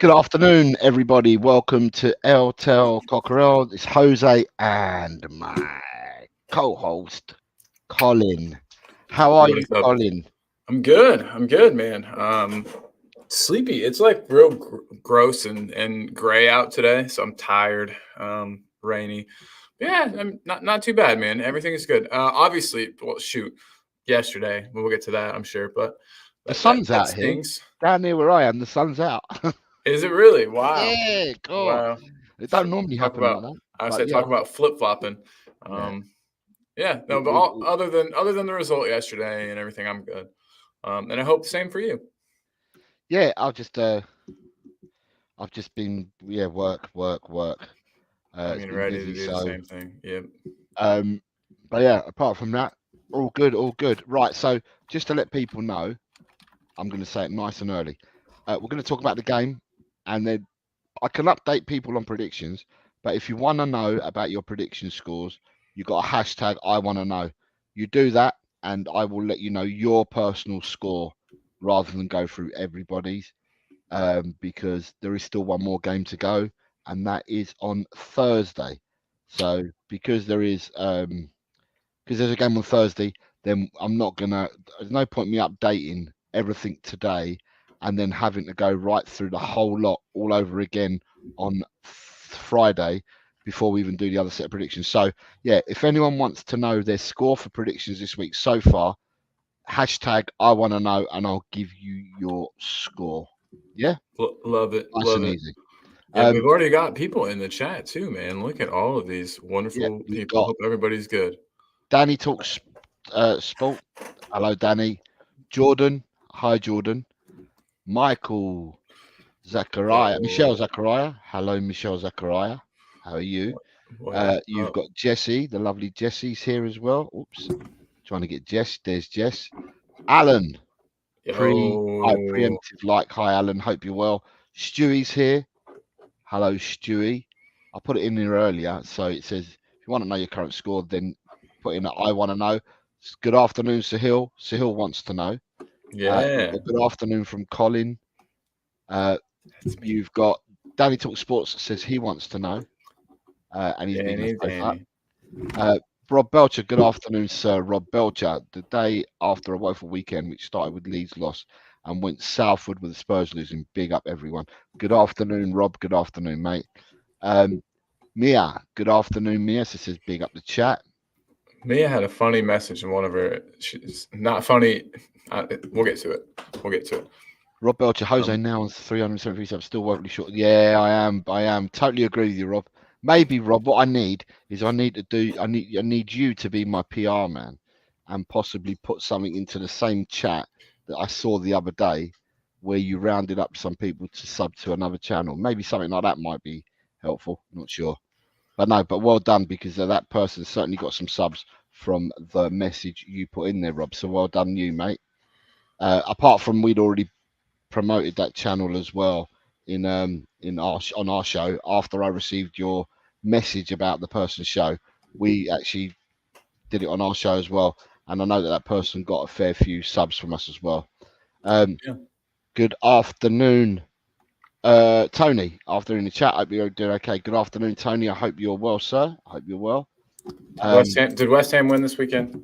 Good afternoon, everybody. Welcome to El Tel Cockerel. It's Jose and my co-host, Colin. How are What you, is up? Colin? I'm good. I'm good, man. Sleepy. It's like real gross and gray out today, so I'm tired. Rainy. Yeah, I'm not too bad, man. Everything is good. Obviously, well, shoot, yesterday. We'll get to that, I'm sure, but The that that, sun's that out here. stings. Down here where I am, the sun's out. Is it really? Wow, Yeah, God. wow. It don't normally Talk happen about. like that. I But said yeah, talk about flip flopping. yeah. Um, yeah, It, no, but it, all, it- other than the result yesterday and everything, I'm good. And I hope the same for you. yeah, I've just been, work. I It's mean, been ready to busy. do the So, same thing. Yep. um, but yeah, apart from that, all good, all good. Right. So just to let people know, I'm going to say it nice and early. We're going to talk about the game, and then I can update people on predictions. But if you want to know about your prediction scores, you got a hashtag I want to know. You do that, and I will let you know your personal score rather than go through everybody's, because there is still one more game to go, and that is on Thursday. So because there's a game on Thursday, then I'm not gonna. There's no point me updating everything today and then having to go right through the whole lot all over again on Friday before we even do the other set of predictions. So yeah, if anyone wants to know their score for predictions this week so far, hashtag I want to know, and I'll give you your score. Yeah, Love it. nice Love and it. easy. Yeah, Um, we've already got people in the chat too, man. Look at all of these yeah, wonderful we've people. got Hope everybody's good. Danny talks sport. Hello, Danny. Jordan. Hi, Jordan. Michael Zachariah, Michelle Yo, Zachariah. Hello, Michelle Zachariah. How are you? what is You've up? got Jesse, the lovely Jesse's here as well. Oops, trying to get Jess. There's Jess. Alan, Yo, preemptive like. Hi, Alan. Hope you're well. Stewie's here. Hello, Stewie. I put it in there earlier, so it says if you want to know your current score, then put in I want to know. Good afternoon, Sahil. Sahil wants to know. You've yeah, got good afternoon from Colin. Uh, that's me. you've got Danny Talk Sports says he wants to know, and he's leading us Danny, both up. Danny. Uh, Rob Belcher, good afternoon, sir. Rob Belcher, the day after a woeful weekend, which started with Leeds' loss and went southward with the Spurs losing. Big up, everyone. Good afternoon, Rob. Good afternoon, mate. Um, Mia, good afternoon, Mia. So says big up the chat. Mia had a funny message in one of her. She's not funny. We'll get to it. We'll get to it. Rob Belcher, Jose Um, now on 373 subs, still woefully short. Yeah, I am. I am. Totally agree with you, Rob. Maybe, Rob, what I need is I need you to be my PR man and possibly put something into the same chat that I saw the other day where you rounded up some people to sub to another channel. Maybe something like that might be helpful. Not sure. But no, but well done because that person certainly got some subs from the message you put in there, Rob. So well done, you mate. Apart from we'd already promoted that channel as well in our on our show after I received your message about the person's show. We actually did it on our show as well, and I know that person got a fair few subs from us as well. Um, yeah. good afternoon, Tony. After in the chat, I hope you're doing okay. Good afternoon, Tony. I hope you're well, sir. I hope you're well. West Um, Ham, did West Ham win this weekend?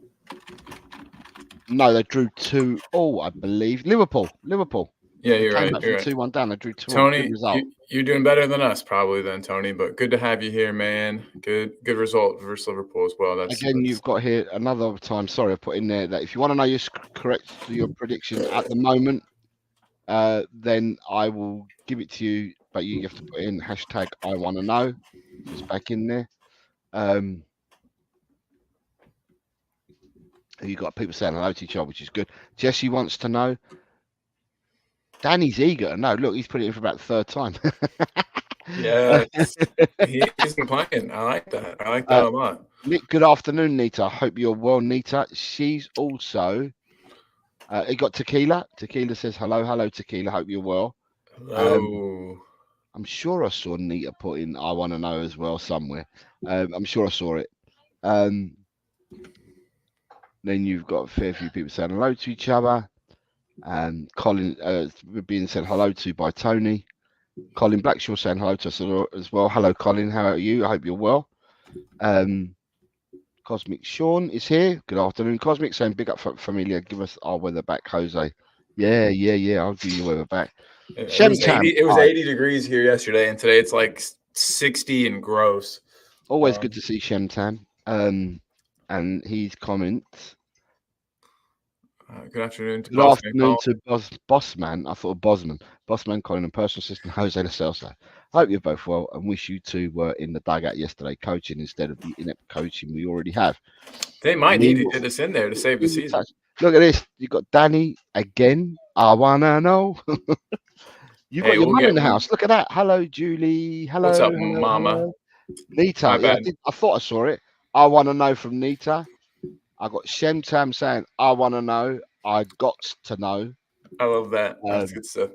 no, they drew 2-2, I believe. Liverpool. Yeah, They you're came right. back You're from right. 2-1 down. They drew 2-2. Good Tony, result. you're doing better than us probably then, Tony. But good to have you here, man. Good result versus Liverpool as well. Again, That's you've got here another time. Sorry, I put in there that if you want to know your correct your prediction at the moment, then I will give it to you. But you have to put in hashtag I want to know. So it's back in there. Um, you got people saying hello to each other, which is good. Jesse wants to know. Danny's eager. No, look, he's put it in for about the third time. yeah. He's been playing. I like that. I like that uh, a lot. Nick, good afternoon, Nita. I hope you're well, Nita. She's also. He got Tequila. Tequila says hello, hello, Tequila. Hope you're well. Um, Hello. I'm sure I saw Nita put in I want to know as well somewhere. I'm sure I saw it. Um, then you've got a fair few people saying hello to each other. And Colin being said hello to by Tony. Colin Blackshaw saying hello to us as well. Hello, Colin. How are you? I hope you're well. Cosmic Sean is here. Good afternoon. Cosmic saying big up for Familia. Give us our weather back, Jose. Yeah. I'll give you weather back. It was Shemtam. 80. It was Hi. 80 degrees here yesterday, and today it's like 60 and gross. Always good to see Shemtam. And his comments. Good afternoon to Good Bossman afternoon Call. to Bossman. I thought of Bosman. Bossman calling and personal assistant Jose Lacelso. Hope you're both well and wish you two were in the dugout yesterday coaching instead of the inept coaching we already have. They might need to Neil, get us in there to save the season. Look at this. You got Danny again. I wanna know. You got Hey, your we'll mum in get. the house. Look at that. Hello, Julie. What's up, Hello. Mama? Nita. My Yeah, bad. I thought I saw it. I want to know from Nita. I got Shem Tam saying, I want to know. I got to know. I love that. That's good stuff.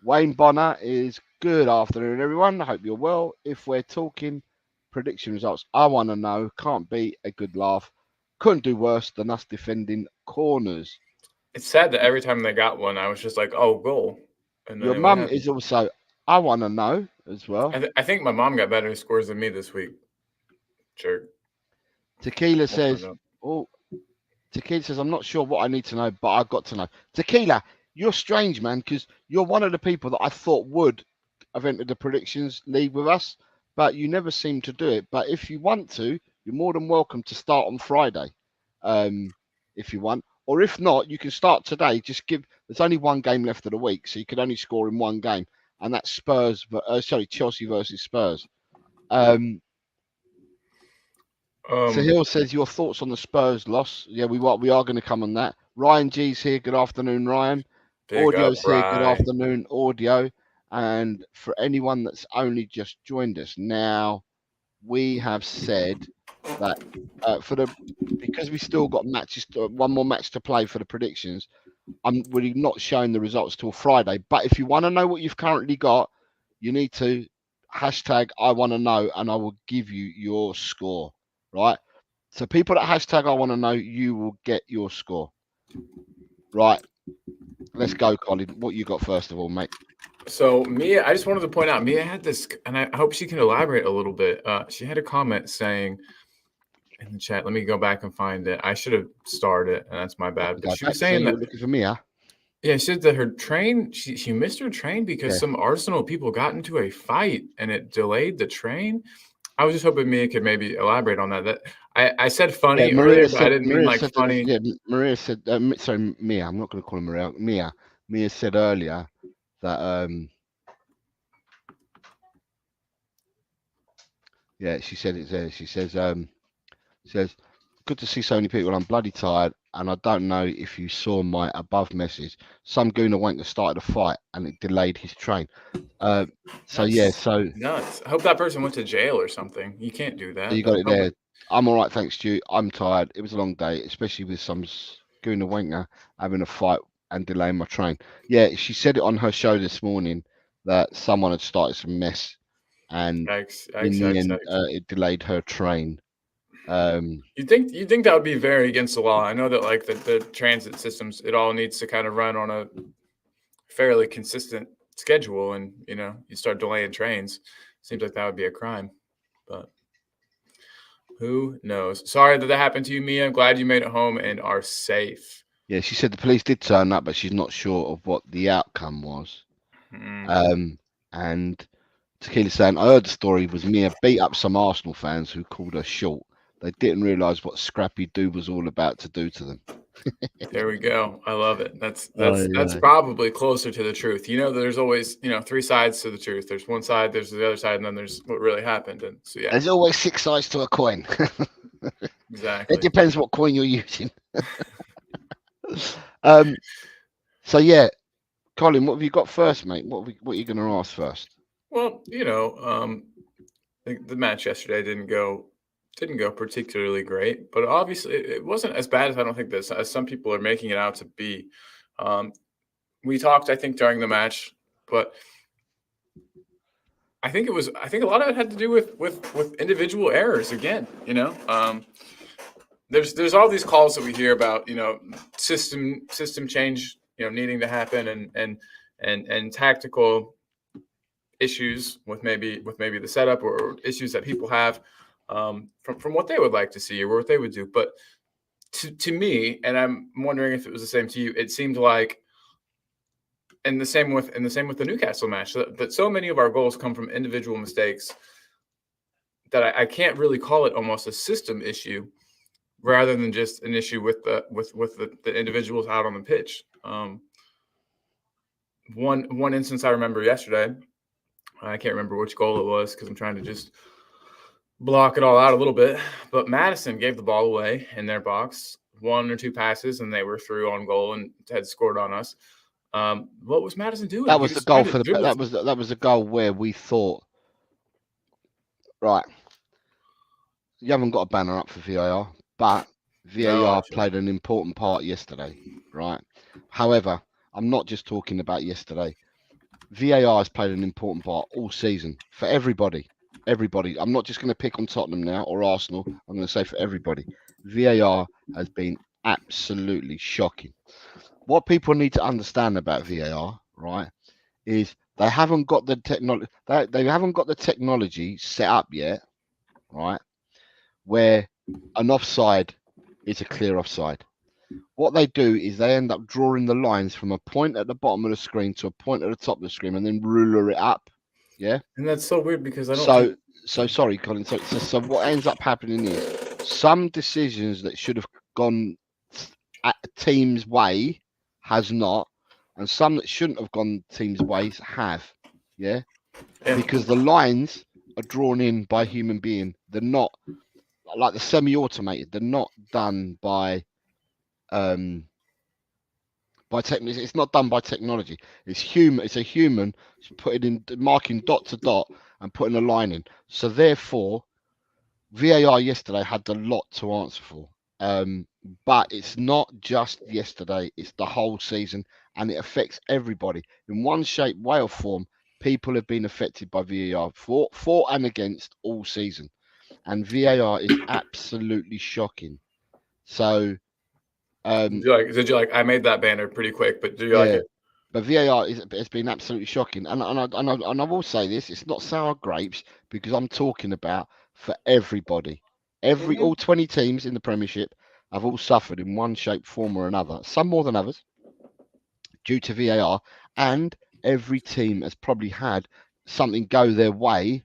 Wayne Bonner is good afternoon, everyone. I hope you're well. If we're talking prediction results, I want to know. Can't beat a good laugh. Couldn't do worse than us defending corners. It's sad that every time they got one, I was just like, "Oh, goal," and then Your it would mum happen. is also, I want to know as well. I think my mom got better scores than me this week. Jerk. Tequila We'll find says, out. oh, Tequila says, I'm not sure what I need to know, but I've got to know. Tequila, you're strange, man, because you're one of the people that I thought would have entered the predictions league with us, but you never seem to do it. But if you want to, you're more than welcome to start on Friday, if you want. Or if not, you can start today. Just there's only one game left of the week, so you can only score in one game, and that's Chelsea versus Spurs. Sahil says your thoughts on the Spurs loss. Yeah, we are going to come on that. Ryan G's here. Good afternoon, Ryan. Big Audio's up, here. Good Rye. afternoon, Audio. And for anyone that's only just joined us now, we have said that because we still got one more match to play for the predictions. I'm really not showing the results till Friday. But if you want to know what you've currently got, you need to hashtag I want to know, and I will give you your score. Right. So people that hashtag I want to know, you will get your score. Right. Let's go, Colin. What you got first of all, mate? So Mia, I just wanted to point out, Mia had this, and I hope she can elaborate a little bit. She had a comment saying in the chat. Let me go back and find it. I should have started, and that's my bad. But she was So saying you that, were looking for Mia. yeah, she said that her train, she missed her train because some Arsenal people got into a fight and it delayed the train. I was just hoping Mia could maybe elaborate on that. That I said funny earlier, but I didn't mean like funny. Maria said, sorry, Mia. I'm not going to call her Maria. Mia said earlier that yeah, she said it there. She says good to see so many people. I'm bloody tired, and I don't know if you saw my above message. Some gooner wanker started a fight, and it delayed his train. So nuts. I hope that person went to jail or something. You can't do that. you got it there. I'm all right, thanks, Stu. I'm tired. It was a long day, especially with some gooner wanker having a fight and delaying my train. Yeah, she said it on her show this morning that someone had started some mess, and in the end, it delayed her train. You think that would be very against the law? I know that like the transit systems, it all needs to kind of run on a fairly consistent schedule, and you start delaying trains. Seems like that would be a crime, but who knows? Sorry that happened to you, Mia. I'm glad you made it home and are safe. Yeah, she said the police did turn up, but she's not sure of what the outcome was. And Tequila saying, I heard the story was Mia beat up some Arsenal fans who called her short. They didn't realise what Scrappy Doo was all about to do to them. There we go. I love it. That's probably closer to the truth. There's always, three sides to the truth. There's one side, there's the other side, and then there's what really happened. And so, yeah. There's always six sides to a coin. Exactly. It depends what coin you're using. So, yeah. Colin, what have you got first, mate? What are you going to ask first? Well, the match yesterday didn't go particularly great, but obviously it wasn't as bad as I don't think as some people are making it out to be. We talked, I think, during the match, but I think a lot of it had to do with individual errors again. There's all these calls that we hear about, system change, needing to happen and tactical issues with maybe the setup or issues that people have from what they would like to see or what they would do. But to me, and I'm wondering if it was the same to you, it seemed like, and the same with the Newcastle match, that so many of our goals come from individual mistakes that I can't really call it almost a system issue rather than just an issue with the individuals out on the pitch. One instance I remember yesterday, I can't remember which goal it was because I'm trying to just block it all out a little bit, but Madison gave the ball away in their box, 1 or 2 passes, and they were through on goal and had scored on us. What was Madison doing? That He was the was goal trying to for the dribble. that was the goal where we thought, right, you haven't got a banner up for VAR, but VAR played an important part yesterday, right? However, I'm not just talking about yesterday. VAR has played an important part all season for everybody. Everybody. I'm not just going to pick on Tottenham now or Arsenal. I'm going to say for everybody. VAR has been absolutely shocking. What people need to understand about VAR, right, is they haven't got the technology. They haven't got the technology set up yet, right, where an offside is a clear offside. What they do is they end up drawing the lines from a point at the bottom of the screen to a point at the top of the screen and then ruler it up. Yeah. And that's so weird because I don't think. So sorry, Colin. So what ends up happening is some decisions that should have gone a team's way has not, and some that shouldn't have gone team's ways have. Yeah. Because the lines are drawn in by human being. They're not like the semi-automated. They're not done by technology. It's not done by technology. It's human. It's a human putting in, marking dot to dot and putting a line in. So therefore, VAR yesterday had a lot to answer for. But it's not just yesterday. It's the whole season, and it affects everybody in one shape, way, or form. People have been affected by VAR for and against all season, and VAR is absolutely shocking. So. Did you like? I made that banner pretty quick, but do you like it? But VAR has been absolutely shocking, and I will say this: it's not sour grapes because I'm talking about for everybody. All 20 teams in the Premiership have all suffered in one shape, form, or another. Some more than others due to VAR, and every team has probably had something go their way,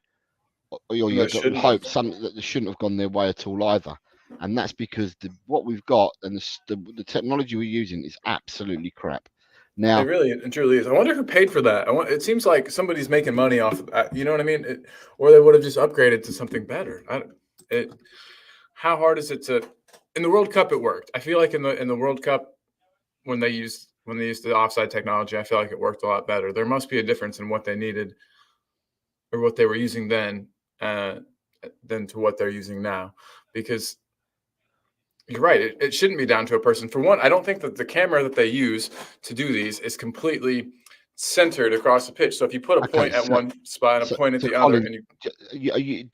or you'd hope something that shouldn't have gone their way at all either. And that's because what we've got and the technology we're using is absolutely crap. Now, it truly is. I wonder who paid for that. It seems like somebody's making money off of that. You know what I mean? Or they would have just upgraded to something better. How hard is it to? In the World Cup, it worked. I feel like in the World Cup, when they used the offside technology, I feel like it worked a lot better. There must be a difference in what they needed or what they were using then than to what they're using now, because you're right. It shouldn't be down to a person. For one, I don't think that the camera that they use to do these is completely centered across the pitch. So if you put a point at one spot and a point at the other, and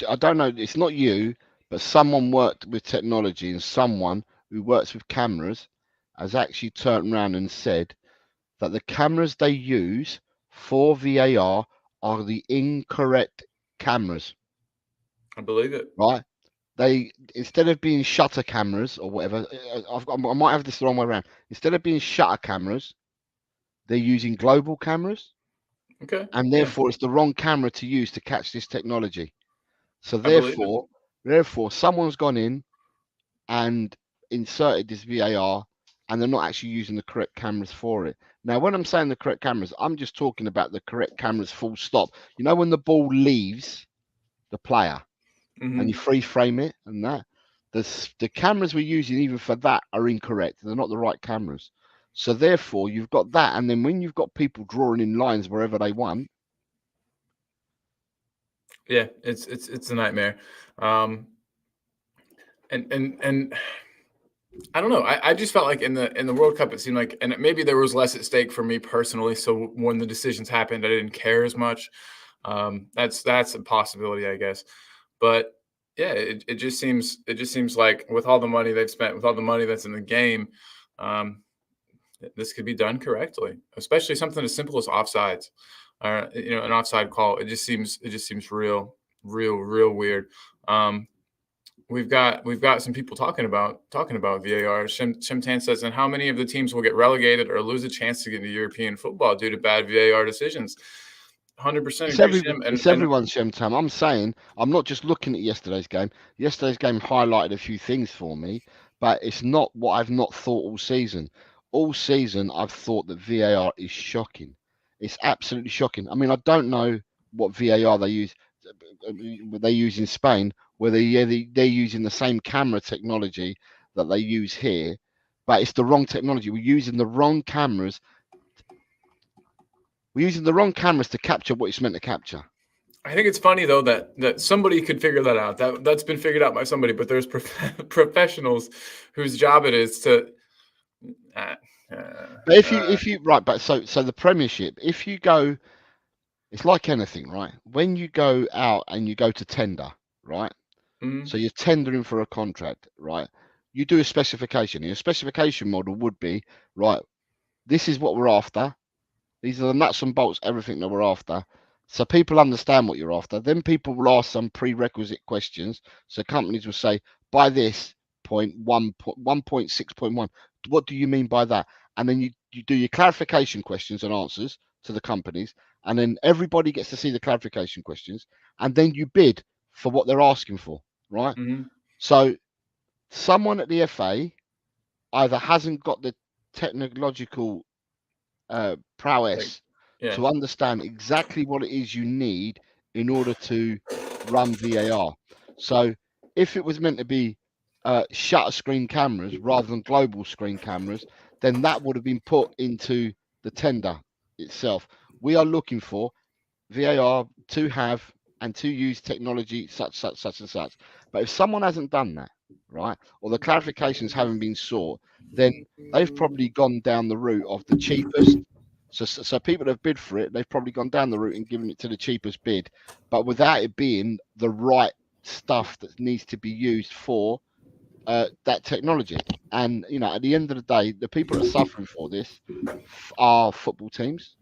I don't know, it's not you, but someone worked with technology, and someone who works with cameras has actually turned around and said that the cameras they use for VAR are the incorrect cameras. I believe it. Right? They, instead of being shutter cameras or whatever, I might have this the wrong way around. Instead of being shutter cameras, they're using global cameras. Okay. And therefore, it's the wrong camera to use to catch this technology. So therefore, someone's gone in and inserted this VAR, and they're not actually using the correct cameras for it. Now, when I'm saying the correct cameras, I'm just talking about the correct cameras, full stop. You know, when the ball leaves the player, and you free frame it and that, the cameras we're using even for that are incorrect. They're not the right cameras. So therefore, you've got that, and then when you've got people drawing in lines wherever they want, yeah, it's a nightmare. And I don't know. I just felt like in the World Cup, it seemed like, and maybe there was less at stake for me personally. So when the decisions happened, I didn't care as much. That's a possibility, I guess. But yeah, it just seems like with all the money they've spent, with all the money that's in the game, this could be done correctly. Especially something as simple as offsides. an offside call. It just seems real weird. We've got some people talking about VAR. Shimtan says, and how many of the teams will get relegated or lose a chance to get into European football due to bad VAR decisions? 100% agree, Shim. It's And everyone's Shem Tam. I'm saying I'm not just looking at yesterday's game. Yesterday's game highlighted a few things for me, but it's not what I've not thought all season. All season, I've thought that VAR is shocking. It's absolutely shocking. I mean, I don't know what VAR they use in Spain, where they're using the same camera technology that they use here, but it's the wrong technology. We're using the wrong cameras. We're using the wrong cameras to capture what it's meant to capture. I think it's funny though that somebody could figure that out. That's been figured out by somebody, but there's professionals whose job it is to. But if you right, but so the Premiership, if you go, it's like anything, right? When you go out and you go to tender, right? Mhm. So you're tendering for a contract, right? You do a specification. Your specification model would be, right, this is what we're after. These are the nuts and bolts, everything that we're after. So people understand what you're after. Then people will ask some prerequisite questions. So companies will say, by this point, 1.6.1, what do you mean by that? And then you do your clarification questions and answers to the companies. And then everybody gets to see the clarification questions. And then you bid for what they're asking for, right? Mhm. So someone at the FA either hasn't got the technological Like, prowess yeah. to understand exactly what it is you need in order to run VAR. So if it was meant to be shutter screen cameras rather than global screen cameras, then that would have been put into the tender itself. We are looking for VAR to have and to use technology such and such. But if someone hasn't done that, right, or the clarifications haven't been sought, then they've probably gone down the route of the cheapest. So people that have bid for it, they've probably gone down the route and given it to the cheapest bid, but without it being the right stuff that needs to be used for that technology. And at the end of the day, the people that are suffering for this are football teams,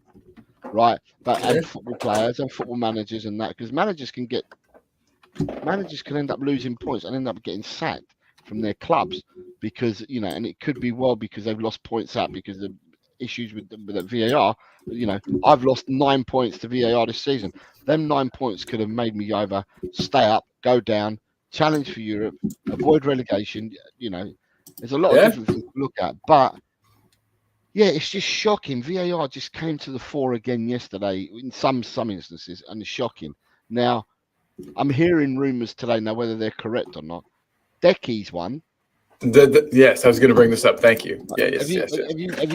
right? But Yeah. and football players and football managers and that, because managers can end up losing points and end up getting sacked from their clubs because and it could be because they've lost points out because of issues with the VAR. I've lost 9 points to VAR this season. Them 9 points could have made me either stay up, go down, challenge for Europe, avoid relegation. There's a lot of Yeah. different things to look at, but yeah, it's just shocking. VAR just came to the fore again yesterday in some instances, and it's shocking. Now, I'm hearing rumours today now whether they're correct or not. Decky's one. Yes, I was going to bring this up. Thank you. Yeah. Have Yes. you Yes. Yes. have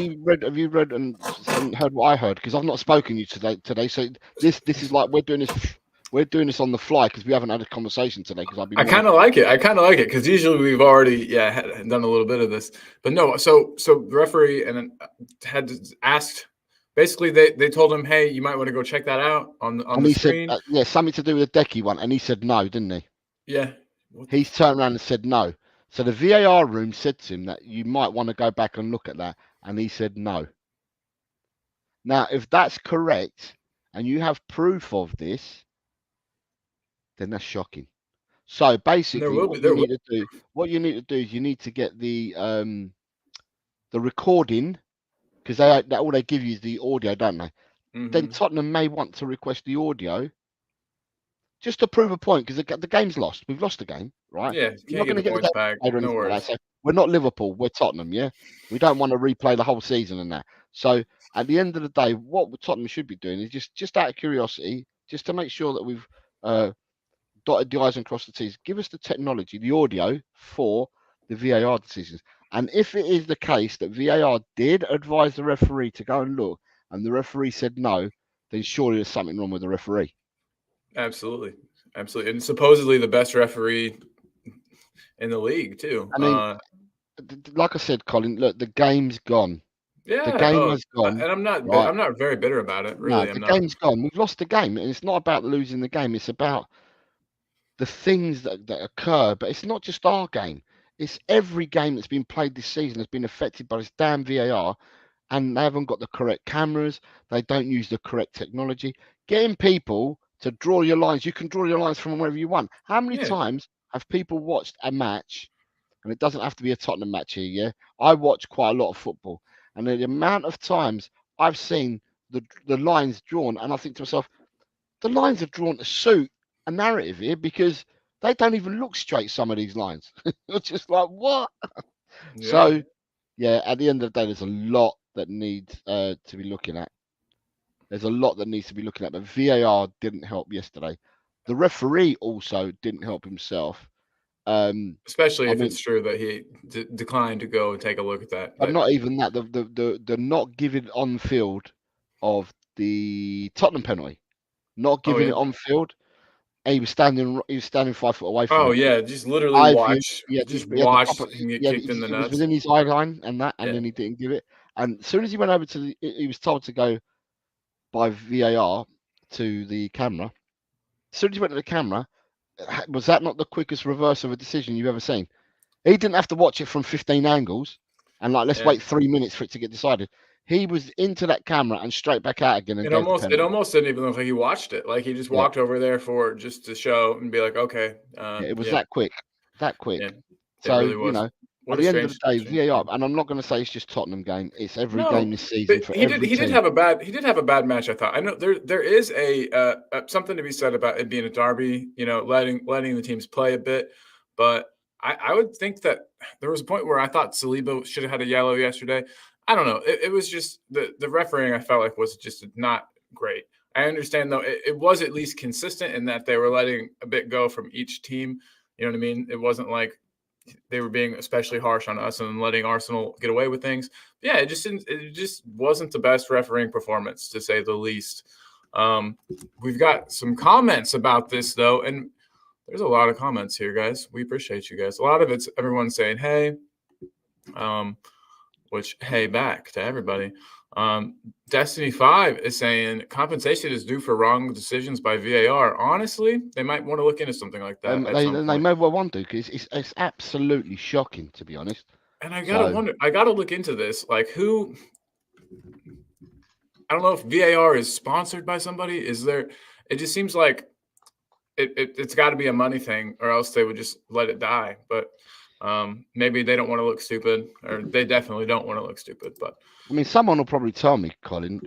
you read and heard what I heard? Because I've not spoken to you today. So this is like we're doing this on the fly because we haven't had a conversation today because I've been I kind of like it. Because usually we've already done a little bit of this, but no. So the referee and had asked. Basically, they told him, "Hey, you might want to go check that out on and the he said screen." yeah, something to do with the Decky one, and he said no, didn't he? Yeah. What the He's turned around and said no. So the VAR room said to him that you might want to go back and look at that, and he said no. Now, if that's correct, and you have proof of this, then that's shocking. So There basically, will what be. you There will. need to do, is you need to get the recording because all they give you is the audio, don't they? Then Mm-hmm. Tottenham may want to request the audio just to prove a point because the game's lost. We've lost the game, right? Yeah. You're Can't not get going the to get the points game back. played or No anything like that. worries. So we're not Liverpool, we're Tottenham, yeah. We don't want to replay the whole season and that. So at the end of the day, what Tottenham should be doing is just out of curiosity, just to make sure that we've dotted the i's and crossed the t's. Give us the technology, the audio for the VAR decisions. And if it is the case that VAR did advise the referee to go and look, and the referee said no, then surely there's something wrong with the referee. Absolutely. Absolutely. And supposedly the best referee in the league too. I mean, like I said, Colin, look, the game's gone. The Yeah. game Oh, has gone, and right? I'm not very bitter about it. No, Really, I'm the not. game's gone. We've lost the game, and it's not about losing the game. It's about the things that occur. But it's not just our game. It's every game that's been played this season has been affected by this damn VAR. and they haven't got the correct cameras. They don't use the correct technology. Getting people to draw your lines, you can draw your lines from wherever you want. How many Yeah, times have people watched a match? And it doesn't have to be a Tottenham match here. Yeah, I watch quite a lot of football, and the amount of times I've seen the lines drawn, and I think to myself, the lines are drawn to suit a narrative here because they don't even look straight. Some of these lines, you're just like what? yeah. So yeah, at the end of the day, there's a lot that needs to be looking at. There's a lot that needs to be looking at, but VAR didn't help yesterday. The referee also didn't help himself. Especially I if mean, it's true that he declined to go and take a look at that. but not even that. The not giving on field of the Tottenham penalty, not Oh giving yeah. it on field. He was standing. He was standing 5 foot away from Oh him. yeah. Just literally I viewed. watch. He had Just he had the proper. watched him get kicked in the It was nuts. within his eye line and that, and Yeah. then he didn't give it. And as soon as he went over to he was told to go by VAR to the camera. As soon as he went to the camera, was that not the quickest reverse of a decision you've ever seen? He didn't have to watch it from 15 angles and like let's Yeah. wait 3 minutes for it to get decided. He was into that camera and straight back out again and It gave the almost it penalty. almost didn't even look like he watched it. Like he just Yeah, walked over there for just to show and be like, okay, yeah, it was yeah, that quick, that yeah. quick. It So really was. at What a the end of strange, the day, strange VAR, game. and I'm not going to say it's just Tottenham game. It's every game No, this but season for he did. every He did team. have a bad. He did have a bad match. I thought. I know there is a something to be said about it being a derby. You know, letting the teams play a bit. But I would think that there was a point where I thought Saliba should have had a yellow yesterday. I don't know. It was just the refereeing. I felt like was just not great. I understand though. It was at least consistent in that they were letting a bit go from each team. You know what I mean? It wasn't like they were being especially harsh on us and letting Arsenal get away with things. Yeah, it just didn't. It just wasn't the best refereeing performance, to say the least. We've got some comments about this though, and there's a lot of comments here, guys. We appreciate you guys. A lot of it's everyone saying hey, which hey back to everybody. Destiny 5 is saying compensation is due for wrong decisions by VAR. Honestly, they might want to look into something like that at some They point. may well want to because it's absolutely shocking to be honest. And I gotta So wonder, I gotta look into this. Like, who? I don't know if VAR is sponsored by somebody. Is there? It just seems like it's got to be a money thing, or else they would just let it die. But maybe they don't want to look stupid, or they definitely don't want to look stupid. But I mean, someone will probably tell me, Colin.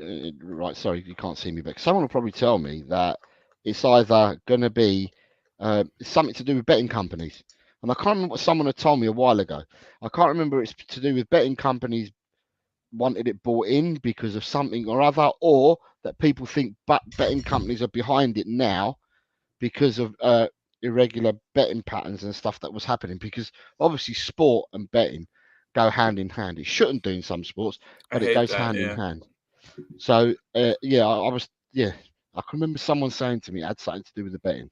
Right, sorry, you can't see me, but someone will probably tell me that it's either going to be something to do with betting companies. And I can't remember what someone had told me a while ago. I can't remember it's to do with betting companies wanted it bought in because of something or other, or that people think betting companies are behind it now because of irregular betting patterns and stuff that was happening. Because obviously, sport and betting go hand in hand. It shouldn't do in some sports, I but it hate goes that. hand in Yeah, hand. So yeah, I was I can remember someone saying to me it had something to do with the betting,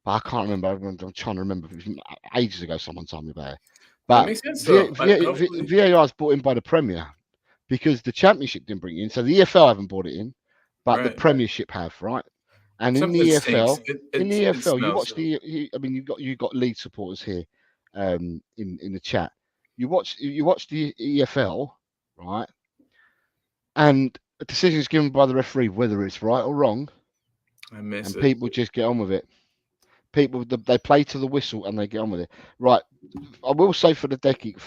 but I can't remember. I'm trying to remember. It was ages ago. Someone told me about it. that But makes sense though. Hopefully, VAR is brought in by the Premier because the Championship didn't bring it in, so the EFL haven't brought it in, but the right? Premiership have, right? And in Something the stinks. EFL, It you smells. watch I mean, you got Leeds supporters here, in the chat. You watch the EFL, right? And a decision is given by the referee, whether it's right or wrong, I miss and it. people just get on with it. People they play to the whistle and they get on with it. Right. I will say for the Decky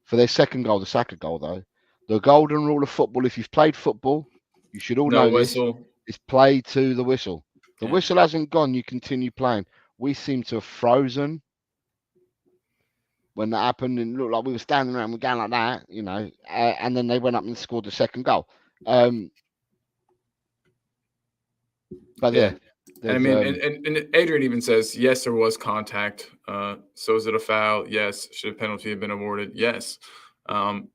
for their second goal, the Saka goal though, the golden rule of football. If you've played football, you should all No know this. whistle. Is play to the whistle. The Yeah. whistle hasn't gone. You continue playing. We seem to have frozen when that happened, and looked like we were standing around, we're going like that, and then they went up and scored the second goal. But Yeah. yeah, And I there's mean, and Adrian even says, yes, there was contact. So is it a foul? Yes. Should a penalty have been awarded? Yes. And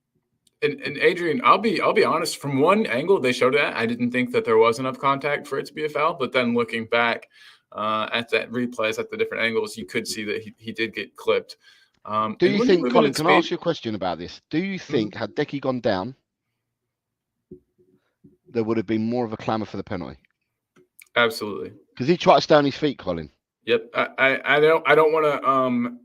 Adrian, I'll be honest. From one angle they showed it at, I didn't think that there was enough contact for it to be a foul. But then looking back at that replays at the different angles, you could see that he did get clipped. Do And you when you're think, moving Colin? at Can I ask speed, you a question about this? Do you Mhm. think had Decky gone down, there would have been more of a clamour for the penalty? Absolutely. Because he tried to stay on his feet, Colin. Yep. I don't want to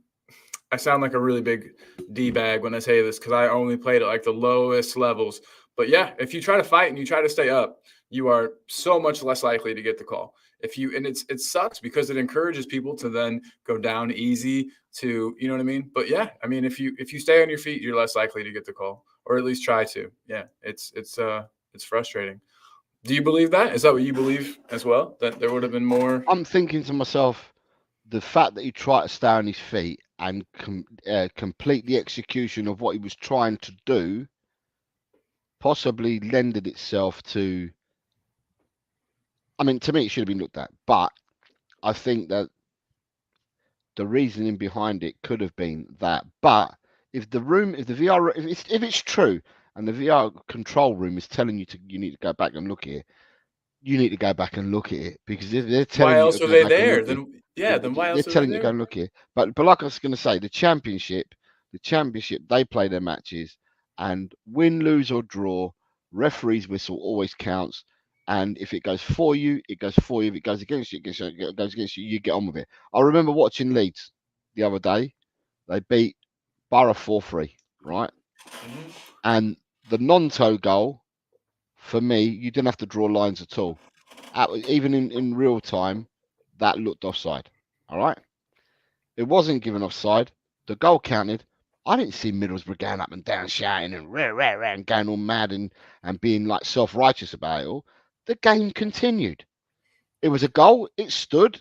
I sound like a really big D bag when I say this because I only played at like the lowest levels. But yeah, if you try to fight and you try to stay up, you are so much less likely to get the call. If you and it sucks because it encourages people to then go down easy to, you know what I mean? But yeah, I mean if you stay on your feet, you're less likely to get the call, or at least try to. Yeah, it's frustrating. Do you believe that? Is that what you believe as well? That there would have been more? I'm thinking to myself, the fact that he tried to stay on his feet and complete the execution of what he was trying to do possibly lended itself to. I mean, to me, it should have been looked at, but I think that the reasoning behind it could have been that. But if the VR, if it's true, and the VR control room is telling you you need to go back and look at it, you need to go back and look at it, because if they're Why telling you to else are go they back and look there? at it, Then yeah, then why they're else are they telling you to go there? and look at it. But like I was going to say, the championship, they play their matches, and win, lose or draw, referee's whistle always counts. And if it goes for you, it goes for you. If it goes against you, it goes against you. You get on with it. I remember watching Leeds the other day. They beat Borough 4-3, right? Mhm. And the non-toe goal, for me, you didn't have to draw lines at all. Even in real time, that looked offside. All right. It wasn't given offside. The goal counted. I didn't see Middlesbrough going up and down shouting and rah, rah, rah, and going all mad and being like self-righteous about it all. The game continued. It was a goal. It stood.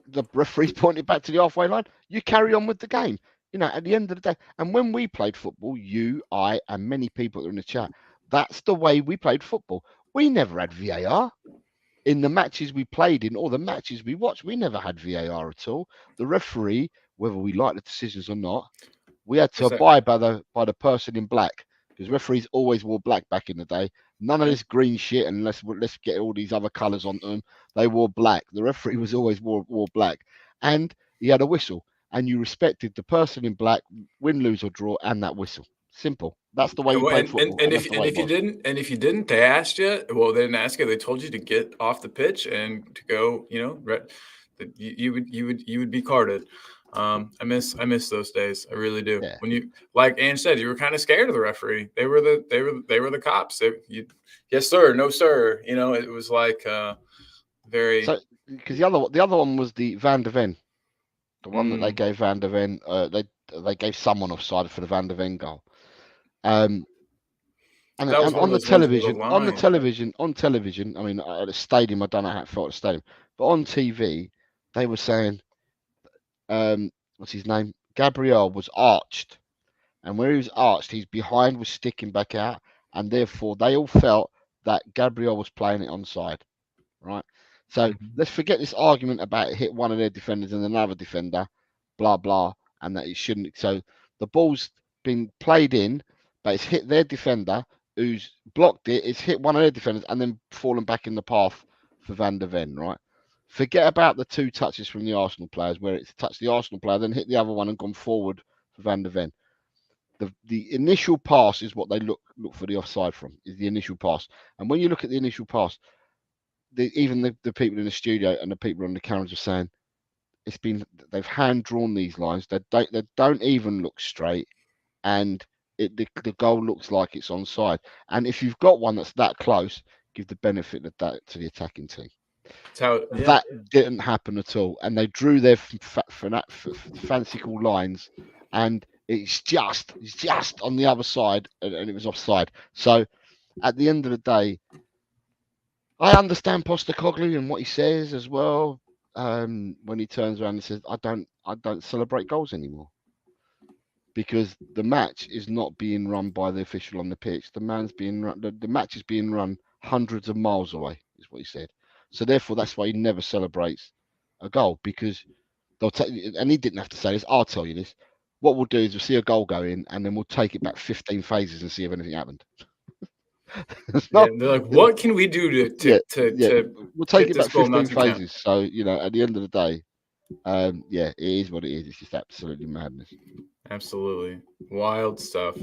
The referee pointed back to the halfway line. You carry on with the game. At the end of the day. And when we played football, you, I, and many people that are in the chat, that's the way we played football. We never had VAR in the matches we played in or the matches we watched. We never had VAR at all. The referee, whether we like the decisions or not, we had to Is that abide by the person in black, because referees always wore black back in the day. None of yeah? this green shit, and let's get all these other colours onto them. They wore black. The referee was always wore black, and he had a whistle, and you respected the person in black, win, lose or draw, and that whistle. Simple. That's the way we played football, and that's the way it was. And if you didn't, they asked you. Well, they didn't ask you. They told you to get off the pitch and to go. You know, you would be carded. I miss those days. I really do. Yeah. When you, like Ange said, you were kind of scared of the referee. They were the cops. Yes sir, no sir. You know, it was like very. So because the other one was the Van der Ven, the one that they Mm, gave Van der Ven. They gave someone offside for the Van der Ven goal. Um, that was and one of those ones where the line. on television. I mean, at a stadium, I don't know how it felt at a stadium, but on TV, they were saying, what's his name? Gabriel was arched, and where he was arched, his behind was sticking back out, and therefore they all felt that Gabriel was playing it onside, right? So Mhm. let's forget this argument about it hit one of their defenders and another defender, blah blah, and that it shouldn't. So the ball's been played in, but it's hit their defender who's blocked it. It's hit one of their defenders and then fallen back in the path for Van der Ven, right? Forget about the two touches from the Arsenal players where it's touched the Arsenal player, then hit the other one and gone forward for Van der Ven. The initial pass is what they look for the offside from, is the initial pass. And when you look at the initial pass, even the people in the studio and the people on the cameras are saying they've hand drawn these lines. They don't even look straight, and the goal looks like it's onside. And if you've got one that's that close, give the benefit of that to the attacking team. It's how. Yeah. That didn't happen at all, and they drew their fanciful lines, and it's just on the other side, and it was offside. So at the end of the day, I understand Postacoglu and what he says as well. When he turns around and says, "I don't celebrate goals anymore," because the match is not being run by the official on the pitch. The match is being run hundreds of miles away, is what he said. So therefore, that's why he never celebrates a goal, because they'll take. And he didn't have to say this. I'll tell you this. What we'll do is we'll see a goal go in, and then we'll take it back 15 phases and see if anything happened. It's Yeah. not. They're like, what can we do Yeah, yeah. to We'll take get it this back goal not 15 to count? phases. So at the end of the day, yeah, it is what it is. It's just absolutely madness. Absolutely. Wild stuff.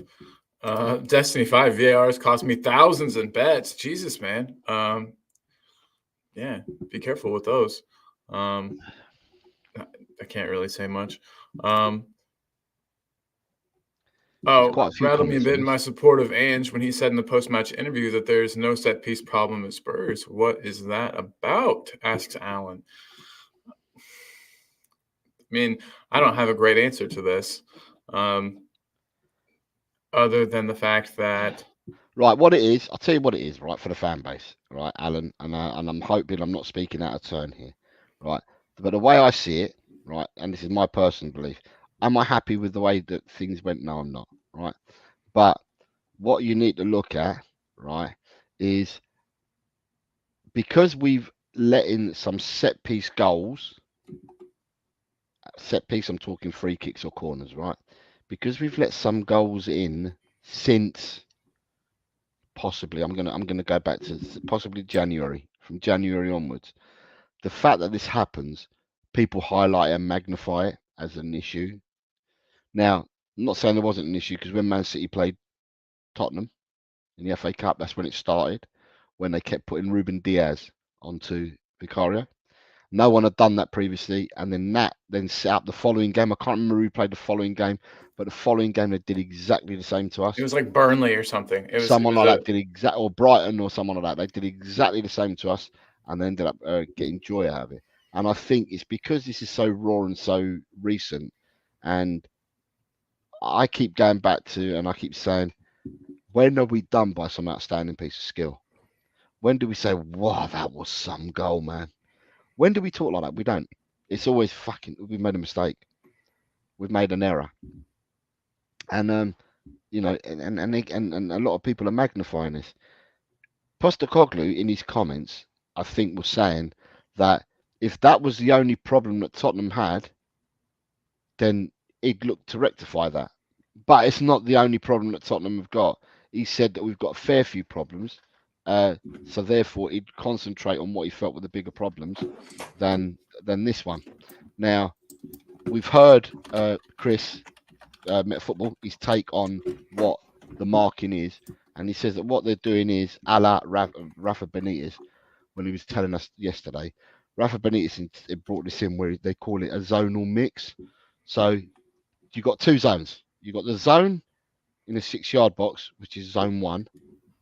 Destiny 5 VARs cost me thousands in bets. Jesus, man. Yeah, be careful with those. I can't really say much. Um, There's Oh, quite a few rattle me a comments bit on in my this. support of Ange when he said in the post-match interview that there's no set piece problem at Spurs. What is that about? Asks Alan. I mean, I don't have a great answer to this, um, other than the fact that Right, what it is, I'll tell you what it is, right, for the fan base, right, Alan, and I'm hoping I'm not speaking out of turn here, right, but the way I see it, right, and this is my personal belief, am I happy with the way that things went? No, I'm not, right, but what you need to look at, right, is because we've let in some set piece goals, set piece, I'm talking free kicks or corners, right, because we've let some goals in since possibly I'm gonna go back to possibly January, from January onwards. The fact that this happens, people highlight and magnify it as an issue. Now, I'm not saying there wasn't an issue because when Man City played Tottenham in the FA Cup, that's when it started, when they kept putting Ruben Diaz onto Vicario. No one had done that previously, and then that then set up the following game. I can't remember who played the following game, but the following game they did exactly the same to it us. was like Burnley or something. It Someone was like a that did exact, or Brighton or someone like that. They did exactly the same to us, and they ended up getting joy out of it. And I think it's because this is so raw and so recent, and I keep going back to, and I keep saying, when are we done by some outstanding piece of skill? When do we say, "Wow, that was some goal, man"? When do we talk like that? We don't. It's always fucking. We've made a mistake. We've made an error, and and a lot of people are magnifying this. Postecoglou, in his comments, I think, was saying that if that was the only problem that Tottenham had, then he'd look to rectify that. But it's not the only problem that Tottenham have got. He said that we've got a fair few problems, so therefore he'd concentrate on what he felt were the bigger problems than this one. Now we've heard Chris Met Football his take on what the marking is, and he says that what they're doing is a la Rafa Benitez when he was telling us yesterday. Rafa Benitez brought this in where they call it a zonal mix. So you've got two zones. You've got the zone in the 6 yard box, which is zone one,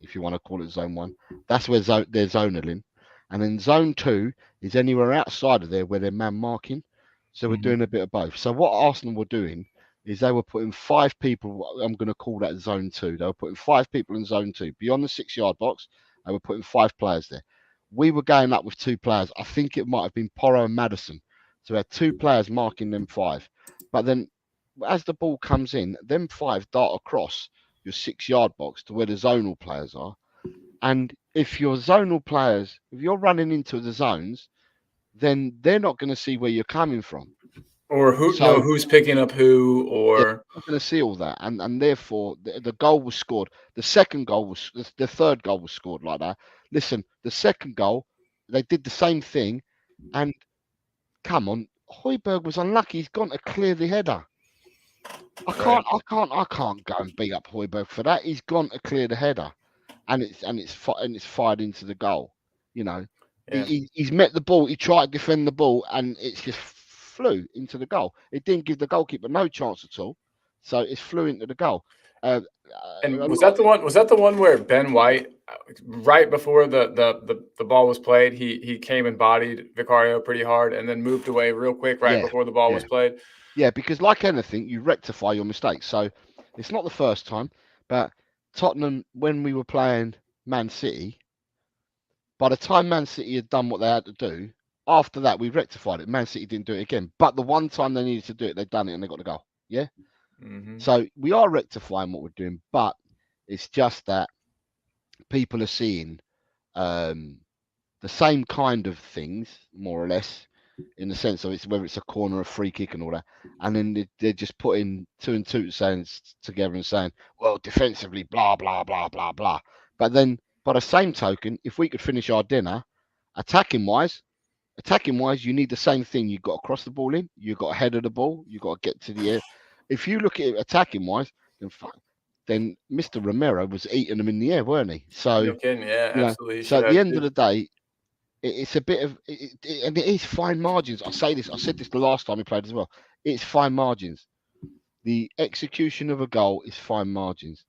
if you want to call it zone one. That's where they're zonaling. And then zone two is anywhere outside of there where they're man marking. So we're Mhm. doing a bit of both. So what Arsenal were doing is they were putting 5 people, I'm going to call that zone two. They were putting 5 people in zone two. Beyond the 6 yard box, they were putting 5 players there. We were going up with 2 players. I think it might have been Porro and Madison. So we had 2 players marking them 5. But then as the ball comes in, them 5 dart across your 6 yard box to where the zonal players are. And if your zonal players, if you're running into the zones, then they're not going to see where you're coming from. or So who's picking up who, they're or not going to see all that, and therefore the goal was scored. The second goal was the third goal was scored like that. Listen, the second goal, they did the same thing, and come on, Hoiberg was unlucky. He's gone to clear the header. right. I can't go and beat up Hoiberg for that. He's gone to clear the header, and it's fired into the goal. You know, Yeah. he's met the ball. He tried to defend the ball, and it's just flew into the goal. It didn't give the goalkeeper no chance at all, so it flew into the goal. Uh, And a was lot that of the one? Was that the one where Ben White, right before the ball was played, he came and bodied Vicario pretty hard, and then moved away real quick right yeah, before the ball was yeah, played? yeah. Because like anything, you rectify your mistakes. So it's not the first time, but Tottenham when we were playing Man City. By the time Man City had done what they had to do, after that we rectified it. Man City didn't do it again. But the one time they needed to do it, they'd done it and they got the goal. Yeah. Mm-hmm. So we are rectifying what we're doing, but it's just that people are seeing um, the same kind of things, more or less, in the sense of it's whether it's a corner, a free kick, and all that. And then they're just putting two and two saying together and saying, well, defensively, blah blah blah blah blah. But then, by the same token, if we could finish our dinner, attacking wise, you need the same thing. You've got to cross the ball in, you've got to head of the ball, you've got to get to the air. If you look at it attacking wise, then Mr. Romero was eating them in the air, weren't he? So No kidding. Yeah, absolutely. You so should at the have end of too. the day, it's a bit of and it is fine margins. I say this. I said this the last time we played as well. It's fine margins. The execution of a goal is fine margins.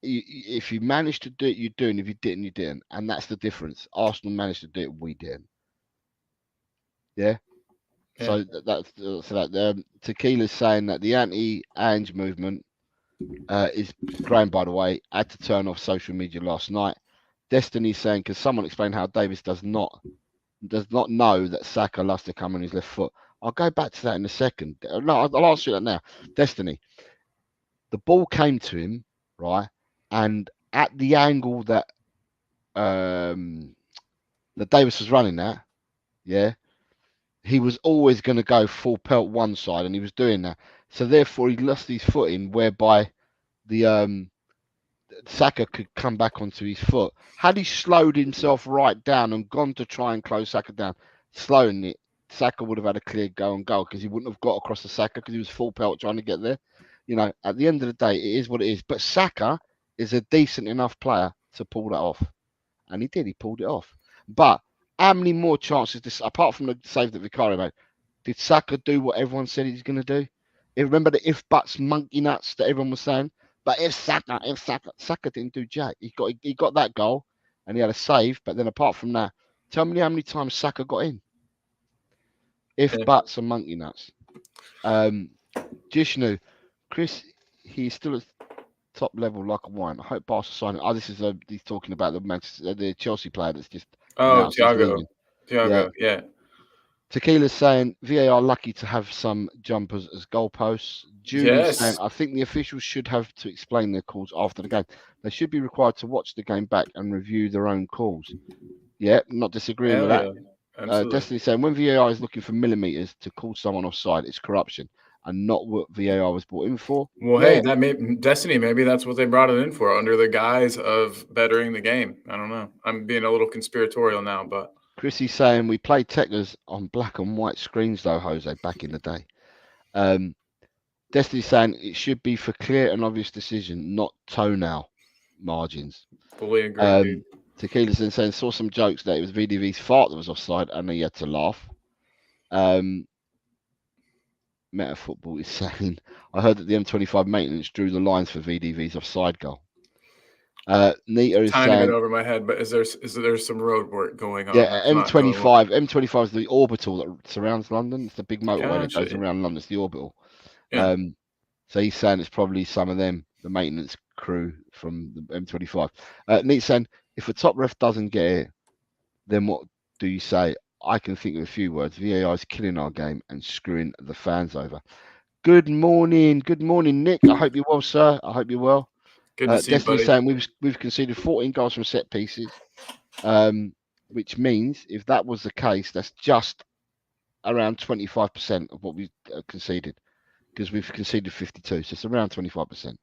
If you managed to do it, you do, and if you didn't, you didn't, and that's the difference. Arsenal managed to do it, we didn't. Yeah. Yeah. So that Tequila's saying that the anti-Ange movement is Graham, by the way, had to turn off social media last night. Destiny's saying, can someone explain how Davis does not know that Saka loves to come on his left foot? I'll go back to that in a second. No, I'll answer that now. Destiny, the ball came to him, right, and at the angle that Davis was running at, yeah, he was always going to go full pelt one side, and he was doing that. So therefore, he lost his footing, whereby the Saka could come back onto his foot. Had he slowed himself right down and gone to try and close Saka down, slowing it, Saka would have had a clear go and goal because he wouldn't have got across the Saka because he was full pelt trying to get there. You know, at the end of the day, it is what it is. But Saka is a decent enough player to pull that off. And he did. He pulled it off. But how many more chances, apart from the save that Vicario made, did Saka do what everyone said he's going to do? Remember the if buts monkey nuts that everyone was saying? But if Saka didn't do jack. He got that goal and he had a save. But then apart from that, tell me how many times Saka got in. If buts and monkey nuts. Jishnu, Chris, he's still at top level like a wine. I hope Barca sign him. Oh, this is he's talking about the Chelsea player that's just announced he's leaving. Thiago, yeah. Tequila's saying VAR lucky to have some jumpers as goalposts. Julie's saying I think the officials should have to explain their calls after the game. They should be required to watch the game back and review their own calls. Yeah, not disagreeing with that. Destiny saying when VAR is looking for millimeters to call someone offside, it's corruption and not what VAR was brought in for. Well, hey, Destiny, maybe that's what they brought it in for, under the guise of bettering the game. I don't know. I'm being a little conspiratorial now, but Chrissy's saying we played Techers on black and white screens though, Jose, back in the day. Destiny's saying it should be for clear and obvious decision, not toenail margins. Fully agree. Tequila's then saying saw some jokes that it was VDV's fart that was offside and he had to laugh. Meta Football is saying I heard that the M25 maintenance drew the lines for VDV's offside goal. Nita is tiny saying bit over my head, but is there some road work going on? Yeah, M25 is the orbital that surrounds London. It's the big motorway that goes around London. It's the orbital. Yeah. So he's saying it's probably some of them, the maintenance crew from the M25. Nita's saying if a top ref doesn't get it, then what do you say? I can think of a few words. VAR is killing our game and screwing the fans over. Good morning, Nick. I hope you're well, sir. I hope you're well. Good to see you, buddy. Saying we've conceded 14 goals from set pieces, which means if that was the case, that's just around 25% of what we conceded, because we've conceded 52, so it's around 25%.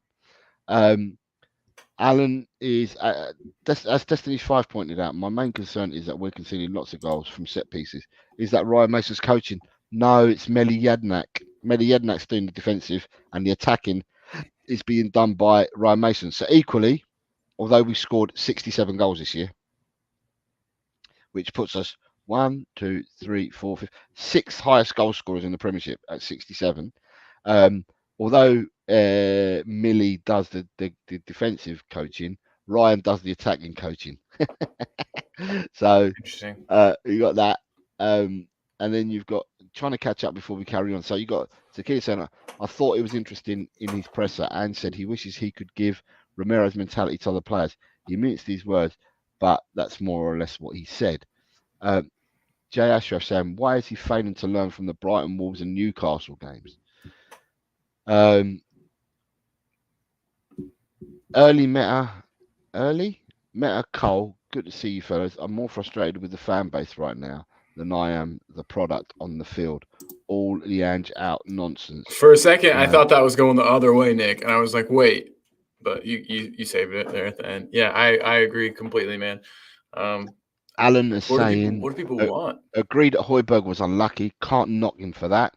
Alan is, as Destiny 5 pointed out, my main concern is that we're conceding lots of goals from set pieces. Is that Ryan Mason's coaching? No, it's Meli Jedinak. Meli Jedinak's doing the defensive and the attacking is being done by Ryan Mason. So equally, although we scored 67 goals this year, which puts us 1, 2, 3, 4, 5, 6 highest goal scorers in the Premiership at 67. Although Millie does the defensive coaching, Ryan does the attacking coaching. So you got that, and then you've got trying to catch up before we carry on. So you got Tequila saying, I thought it was interesting in his presser and said he wishes he could give Romero's mentality to other players. He minced these words, but that's more or less what he said. Jay Ashraf saying, why is he failing to learn from the Brighton, Wolves and Newcastle games? Early Meta Cole, good to see you fellas. I'm more frustrated with the fan base right now than I am the product on the field. All the Ange out nonsense. For a second, I thought that was going the other way, Nick, and I was like, wait, but you saved it there at the end. Yeah, I agree completely, man. Alan is saying, what do people want? Agreed that Højbjerg was unlucky. Can't knock him for that.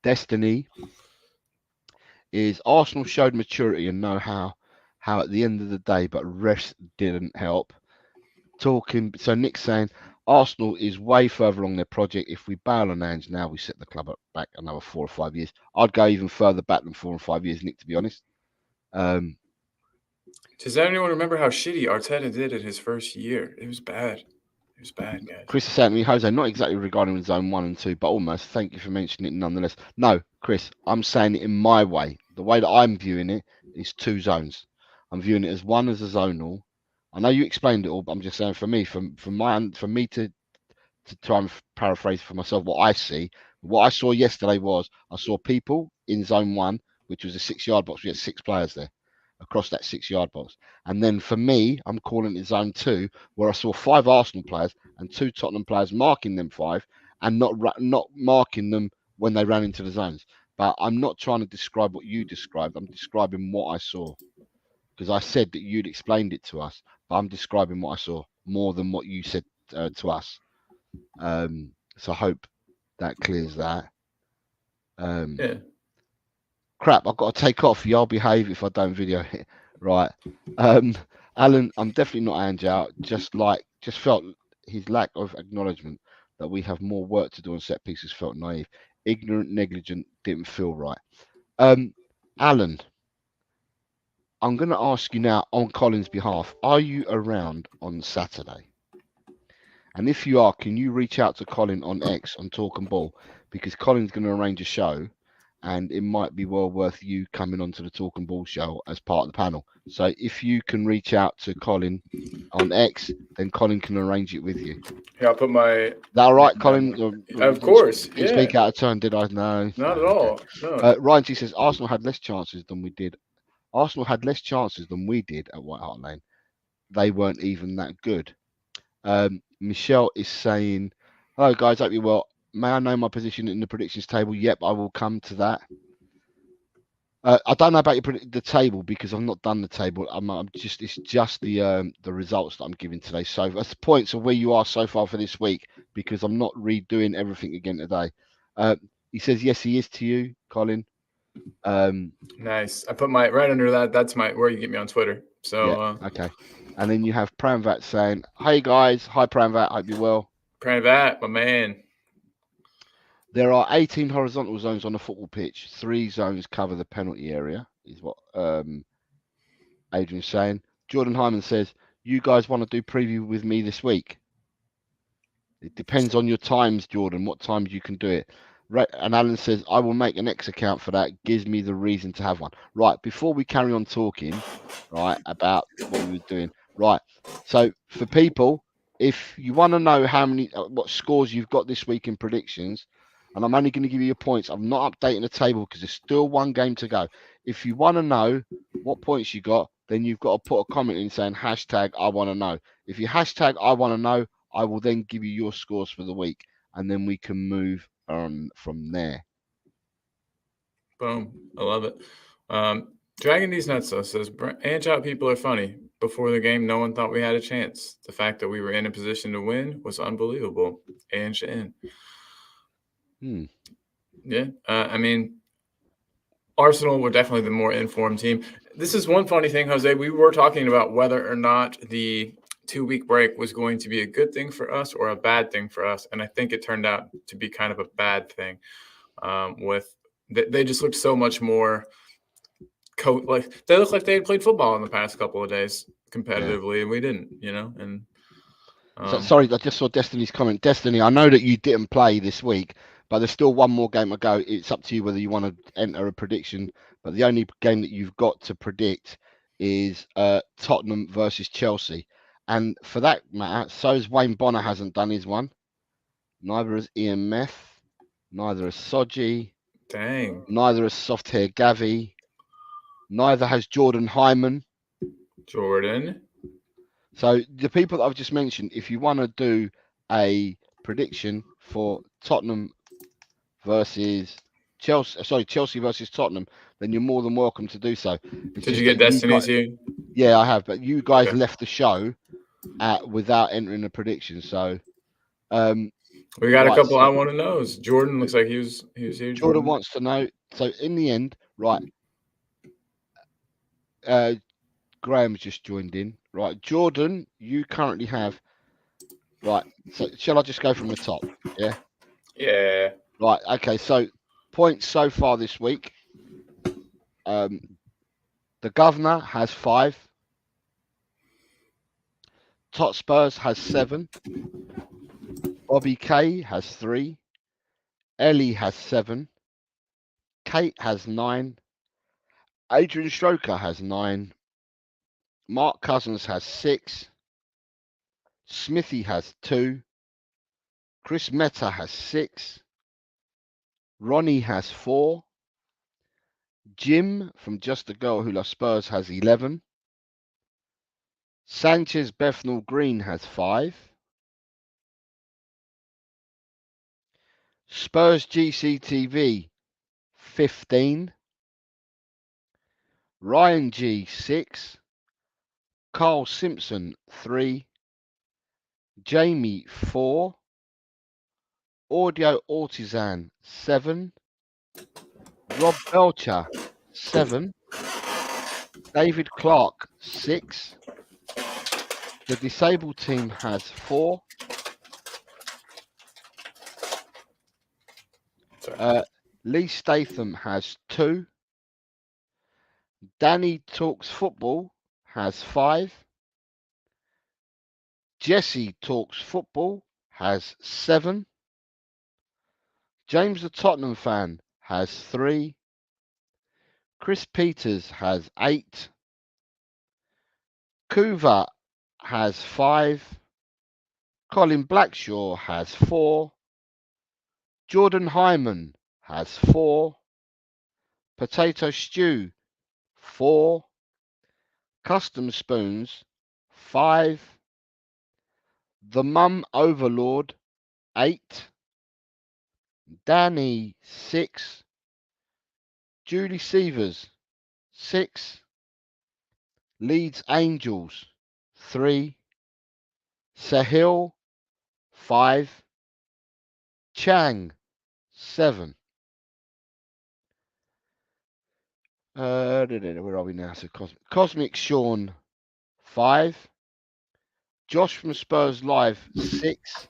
Destiny is Arsenal showed maturity and know how at the end of the day, but refs didn't help. So Nick's saying Arsenal is way further along their project. If we bail on Ange now, we set the club up back another 4 or 5 years. I'd go even further back than 4 or 5 years, Nick, to be honest. Does anyone remember how shitty Arteta did in his first year? It was bad. It was bad, guys. Chris is saying to me, Jose, not exactly regarding zone 1 and 2, but almost. Thank you for mentioning it nonetheless. No, Chris, I'm saying it in my way. The way that I'm viewing it is 2 zones. I'm viewing it as one as a zonal. I know you explained it all, but I'm just saying for me, for me to try and paraphrase for myself what I see. What I saw yesterday was I saw people in zone 1, which was a 6-yard box. We had 6 players there across that 6-yard box. And then for me, I'm calling it zone 2, where I saw 5 Arsenal players and 2 Tottenham players marking them 5 and not marking them when they ran into the zones. But I'm not trying to describe what you described. I'm describing what I saw because I said that you'd explained it to us, but I'm describing what I saw more than what you said to us. So I hope that clears that. Yeah. Crap, I've got to take off. Y'all behave if I don't video it. Right. Alan, I'm definitely not Ange out. Just felt his lack of acknowledgement that we have more work to do on set pieces felt naive. Ignorant, negligent, didn't feel right. Alan, I'm going to ask you now on Colin's behalf, are you around on Saturday? And if you are, can you reach out to Colin on X on Talk and Ball? Because Colin's going to arrange a show and it might be well worth you coming onto the Talk and Ball show as part of the panel. So if you can reach out to Colin on X, then Colin can arrange it with you. Yeah, I'll put my. Is that all right, Colin? Of course. Did you speak out of turn, did I? No. Not at all. No. Ryan T says Arsenal had less chances than we did. Arsenal had less chances than we did at White Hart Lane. They weren't even that good. Michelle is saying, hello guys, hope you're well. May I know my position in the predictions table? Yep, I will come to that. I don't know about the table because I've not done the table. It's just the results that I'm giving today. So that's the points of where you are so far for this week because I'm not redoing everything again today. He says yes, he is to you, Colin. Nice. I put my right under that. That's my where you get me on Twitter. So yeah, okay. And then you have Pramvat saying, hey guys, hi Pramvat, hope you're well. Pramvat, my man. There are 18 horizontal zones on the football pitch. 3 zones cover the penalty area, is what Adrian's saying. Jordan Hyman says, you guys want to do preview with me this week? It depends on your times, Jordan, what times you can do it. And Alan says, I will make an X account for that. Gives me the reason to have one. Right, before we carry on talking, right, about what we were doing. Right, so for people, if you want to know what scores you've got this week in predictions, and I'm only going to give you your points. I'm not updating the table because there's still one game to go. If you want to know what points you got, then you've got to put a comment in saying hashtag I want to know. If you hashtag I want to know, I will then give you your scores for the week, and then we can move on from there. Boom. I love it. Dragging These Nuts though says, Ange out people are funny. Before the game, no one thought we had a chance. The fact that we were in a position to win was unbelievable. Ange in. Yeah. I mean, Arsenal were definitely the more informed team. This is one funny thing, Jose. We were talking about whether or not the 2-week break was going to be a good thing for us or a bad thing for us. And I think it turned out to be kind of a bad thing. They just looked so much more like they looked like they had played football in the past couple of days competitively, and we didn't, and sorry, I just saw Destiny's comment. Destiny, I know that you didn't play this week, but there's still one more game to go. It's up to you whether you want to enter a prediction, but the only game that you've got to predict is Tottenham versus Chelsea. And for that matter, so as Wayne Bonner hasn't done his one. Neither has Ian Meth. Neither has Soji. Dang. Neither has Soft Hair Gavi. Neither has Jordan Hyman. Jordan. So the people that I've just mentioned, if you want to do a prediction for Tottenham versus Chelsea versus Tottenham, then you're more than welcome to do so. Did you get Destiny's here? Yeah, I have, but you guys left the show without entering a prediction. So we got a couple I want to know. Jordan looks like he was here. Jordan wants to know. So in the end, right? Graham's just joined in. Right, Jordan, you currently have Right. So shall I just go from the top? Yeah. Yeah. Right. Okay. So points so far this week. The Governor has 5. Tot Spurs has 7. Bobby K has 3. Ellie has 7. Kate has 9. Adrian Stroker has 9. Mark Cousins has 6. Smithy has 2. Chris Meta has 6. Ronnie has 4. Jim from Just a Girl Who Loves Spurs has 11. Sanchez Bethnal Green has 5. Spurs GCTV 15. Ryan G 6. Carl Simpson 3. Jamie 4. Audio Artisan 7. Rob Belcher 7. David Clark 6. The disabled team has 4. Lee Statham has 2. Danny Talks Football has 5. Jesse Talks Football has 7. James the Tottenham fan has 3. Chris Peters has 8. Kuva has 5. Colin Blackshaw has 4. Jordan Hyman has 4. Potato Stew 4. Custom Spoons 5. The Mum Overlord 8. Danny 6. Julie Sievers 6. Leeds Angels 3. Sahil 5. Chang 7. Where are we now? So Cosmic Sean 5. Josh from Spurs Live 6.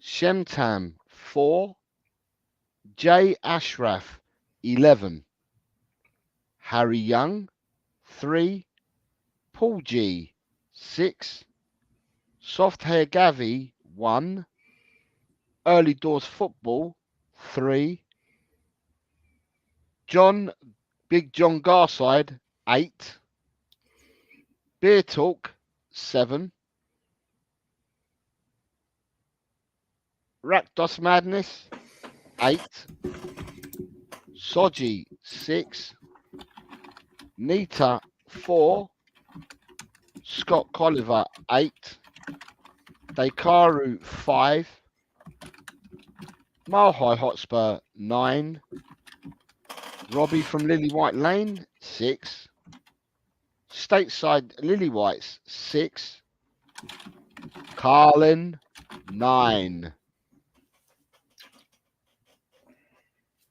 Shemtam 4. Jay Ashraf 11. Harry Young 3. Paul G 6. Soft Hair Gavi 1. Early Doors Football 3. Big John Garside 8. Beer Talk 7. Rakdos Madness 8. Soji 6. Nita 4. Scott Colliver 8. Dekaru 5. Mile High Hotspur 9. Robbie from Lily White Lane 6. Stateside Lily Whites 6. Carlin 9.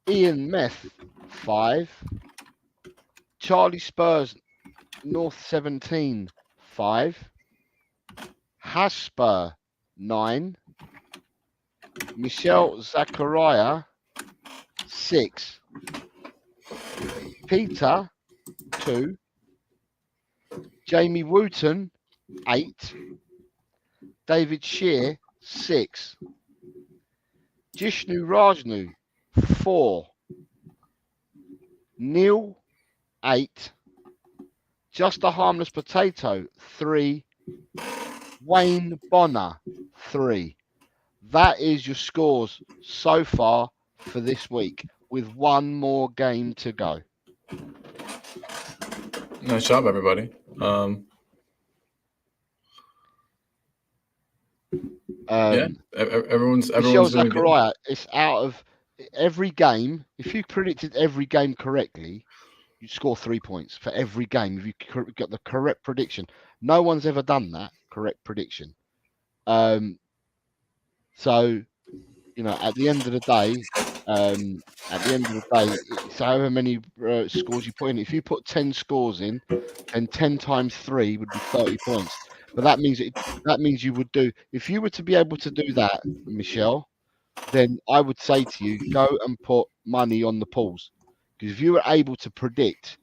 Ian Meth 5. Charlie Spurs North 17 5. Hasper 9. Michelle Zachariah 6. Peter 2. Jamie Wooten 8. David Shear 6. Jishnu Rajnu 4. Neil 8. Just a Harmless Potato 3. Wayne Bonner 3. That is your scores so far for this week, with one more game to go. Nice job, everybody. Yeah, everyone's Michelle doing good. Zachariah, it's out of every game. If you predicted every game correctly, you'd score 3 points for every game. If you got the correct prediction, no one's ever done that correct prediction. So, you know, at the end of the day, it's however many scores you put in. If you put 10 scores in, then 10 times 3 would be 30 points. But that means you would do if you were to be able to do that, Michelle. Then I would say to you, go and put money on the pools because if you were able to predict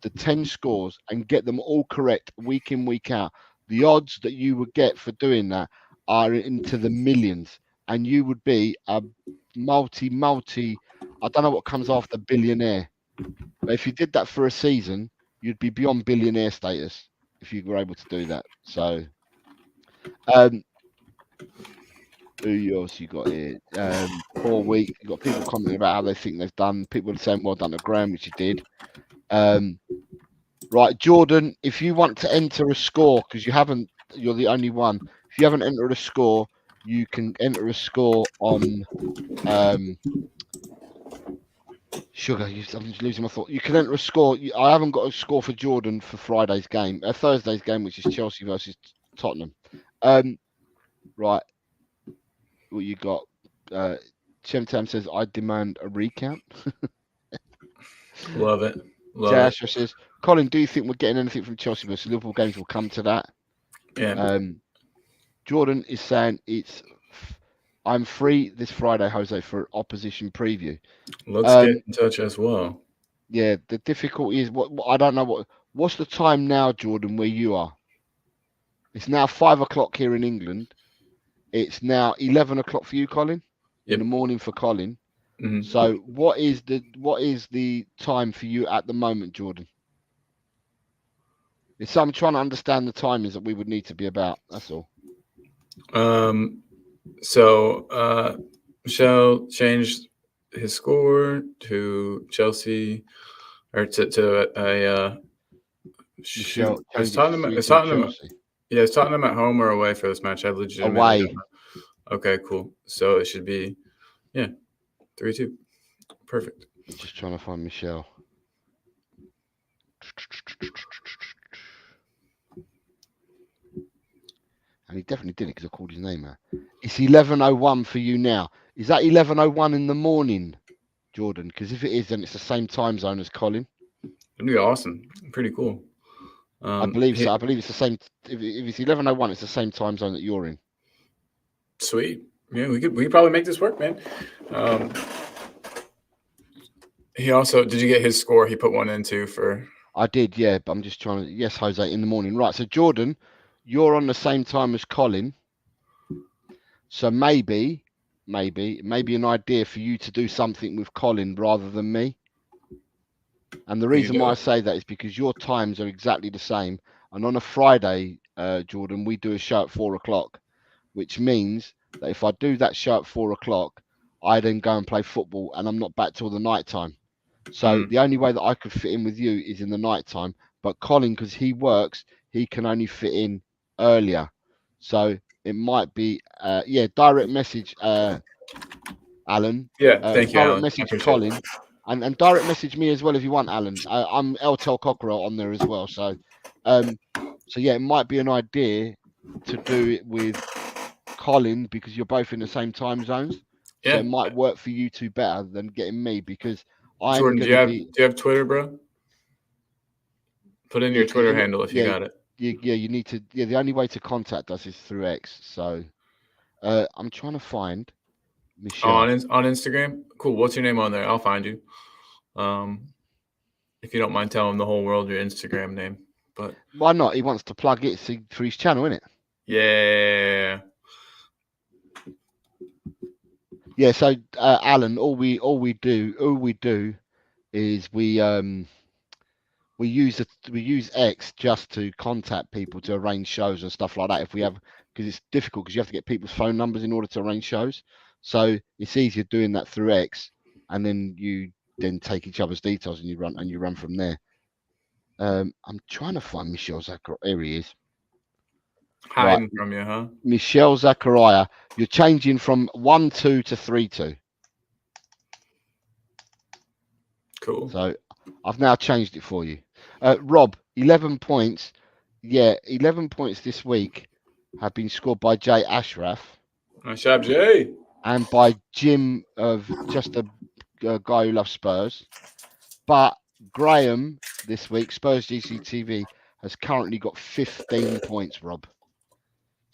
the 10 scores and get them all correct week in, week out, the odds that you would get for doing that are into the millions. And you would be a I don't know what comes after billionaire. But if you did that for a season, you'd be beyond billionaire status if you were able to do that. So, um, who else you got here? Poor week. You got people commenting about how they think they've done. People are saying, "Well done to Graham," which you did. Right, Jordan. If you want to enter a score, because you're the only one. If you haven't entered a score, you can enter a score on Sugar. I'm just losing my thought. You can enter a score. I haven't got a score for Jordan for Thursday's game, which is Chelsea versus Tottenham. Right. What you got? Chemtam says, I demand a recount. Love it. Jay Asher says, Colin, do you think we're getting anything from Chelsea versus Liverpool games? We'll come to that. Yeah. Jordan is saying I'm free this Friday, Jose, for opposition preview. Let's get in touch as well. Yeah, the difficulty is I don't know what's the time now, Jordan, where you are? It's now 5 o'clock here in England. It's now 11 o'clock for you, Colin. In the morning for Colin. Mm-hmm. So what is the time for you at the moment, Jordan? It's I'm trying to understand the timings that we would need to be about. That's all. So Michelle changed his score to Chelsea, or to a Michelle is Tottenham yeah, is Tottenham at home or away for this match? I legitimately away. don't know. Okay, cool. So it should be 3-2. Perfect. Just trying to find Michelle. And he definitely did it because I called his name out. It's 11:01 for you now. Is that 11:01 in the morning, Jordan? Because if it is, then it's the same time zone as Colin. It'd be awesome. Pretty cool. I believe so. I believe it's the same. If it's 11:01, it's the same time zone that you're in. Sweet. Yeah, we could probably make this work, man. He also did you get his score? He put one in too for. I did, yeah. But I'm just trying to. Yes, Jose, in the morning. Right. So Jordan, you're on the same time as Colin. So maybe an idea for you to do something with Colin rather than me. And the reason why I say that is because your times are exactly the same. And on a Friday, Jordan, we do a show at 4 o'clock, which means that if I do that show at 4 o'clock, I then go and play football and I'm not back till the night time. So the only way that I could fit in with you is in the night time. But Colin, because he works, he can only fit in earlier. So it might be, direct message, Alan. Yeah, thank you, direct Alan. message Colin. And direct message me as well if you want, Alan. I'm LTEL Cockerel on there as well. So, it might be an idea to do it with Colin because you're both in the same time zones. Yeah. So it might work for you two better than getting me because I'm Jordan, going to be. Do you have Twitter, bro? Put in your Twitter handle if you got it. You need to. Yeah, the only way to contact us is through X. So, I'm trying to find Michelle on Instagram. Cool. What's your name on there? I'll find you. If you don't mind telling the whole world your Instagram name, but why not? He wants to plug it for his channel, innit? Yeah. Yeah. So, Alan, all we do is we use X just to contact people to arrange shows and stuff like that. If we have, because it's difficult because you have to get people's phone numbers in order to arrange shows. So it's easier doing that through X, and then you take each other's details and you run from there. I'm trying to find Michelle Zachariah. Here he is. Hiding from you, huh? Michelle Zachariah. You're changing from 1-2 to 3-2. Cool. So I've now changed it for you. Rob, 11 points. Yeah, 11 points this week have been scored by Jay Ashraf. Nice job, Jay. And by Jim of just a guy who loves Spurs. But Graham this week, Spurs GCTV, has currently got 15 points, Rob.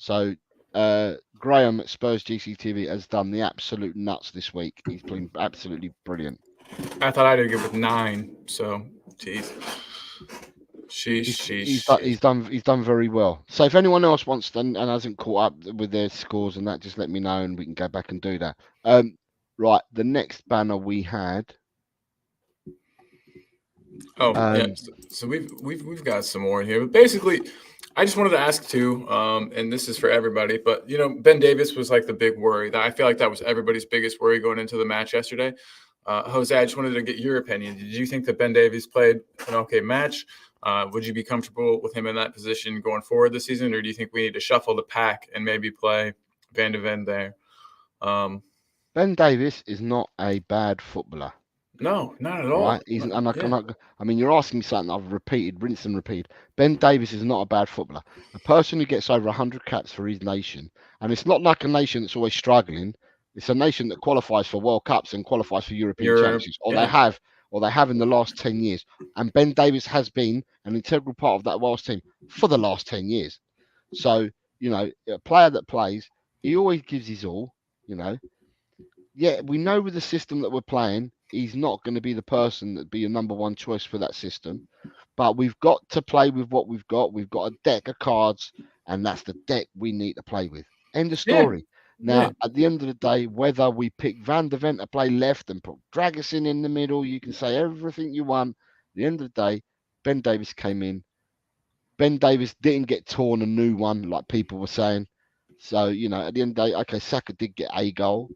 So Graham at Spurs GCTV has done the absolute nuts this week. He's been absolutely brilliant. I thought I did good with 9. So, jeez. He's done very well. So if anyone else wants to, and hasn't caught up with their scores and that, just let me know and we can go back and do that. Right, the next banner we had. Oh yeah, so we've got some more in here, but basically, I just wanted to ask too, and this is for everybody. But Ben Davis was like the big worry. I feel like that was everybody's biggest worry going into the match yesterday. Jose, I just wanted to get your opinion. Did you think that Ben Davis played an okay match? Would you be comfortable with him in that position going forward this season, or do you think we need to shuffle the pack and maybe play Van de Ven there? Ben Davis is not a bad footballer. No, not at all. Right? I mean, you're asking me something I've repeated, rinsed and repeated. Ben Davis is not a bad footballer. A person who gets over 100 caps for his nation, and it's not like a nation that's always struggling. It's a nation that qualifies for World Cups and qualifies for European Championships, or they have in the last 10 years. And Ben Davis has been an integral part of that Wales team for the last 10 years. So, a player that plays, he always gives his all, Yeah, we know with the system that we're playing, he's not going to be the person that be a number one choice for that system. But we've got to play with what we've got. We've got a deck of cards, and that's the deck we need to play with. End of story. Now, at the end of the day, whether we pick Van de Ven to play left and put Dragusin in the middle, you can say everything you want. At the end of the day, Ben Davis came in. Ben Davis didn't get torn a new one like people were saying. So, at the end of the day, okay, Saka did get a goal.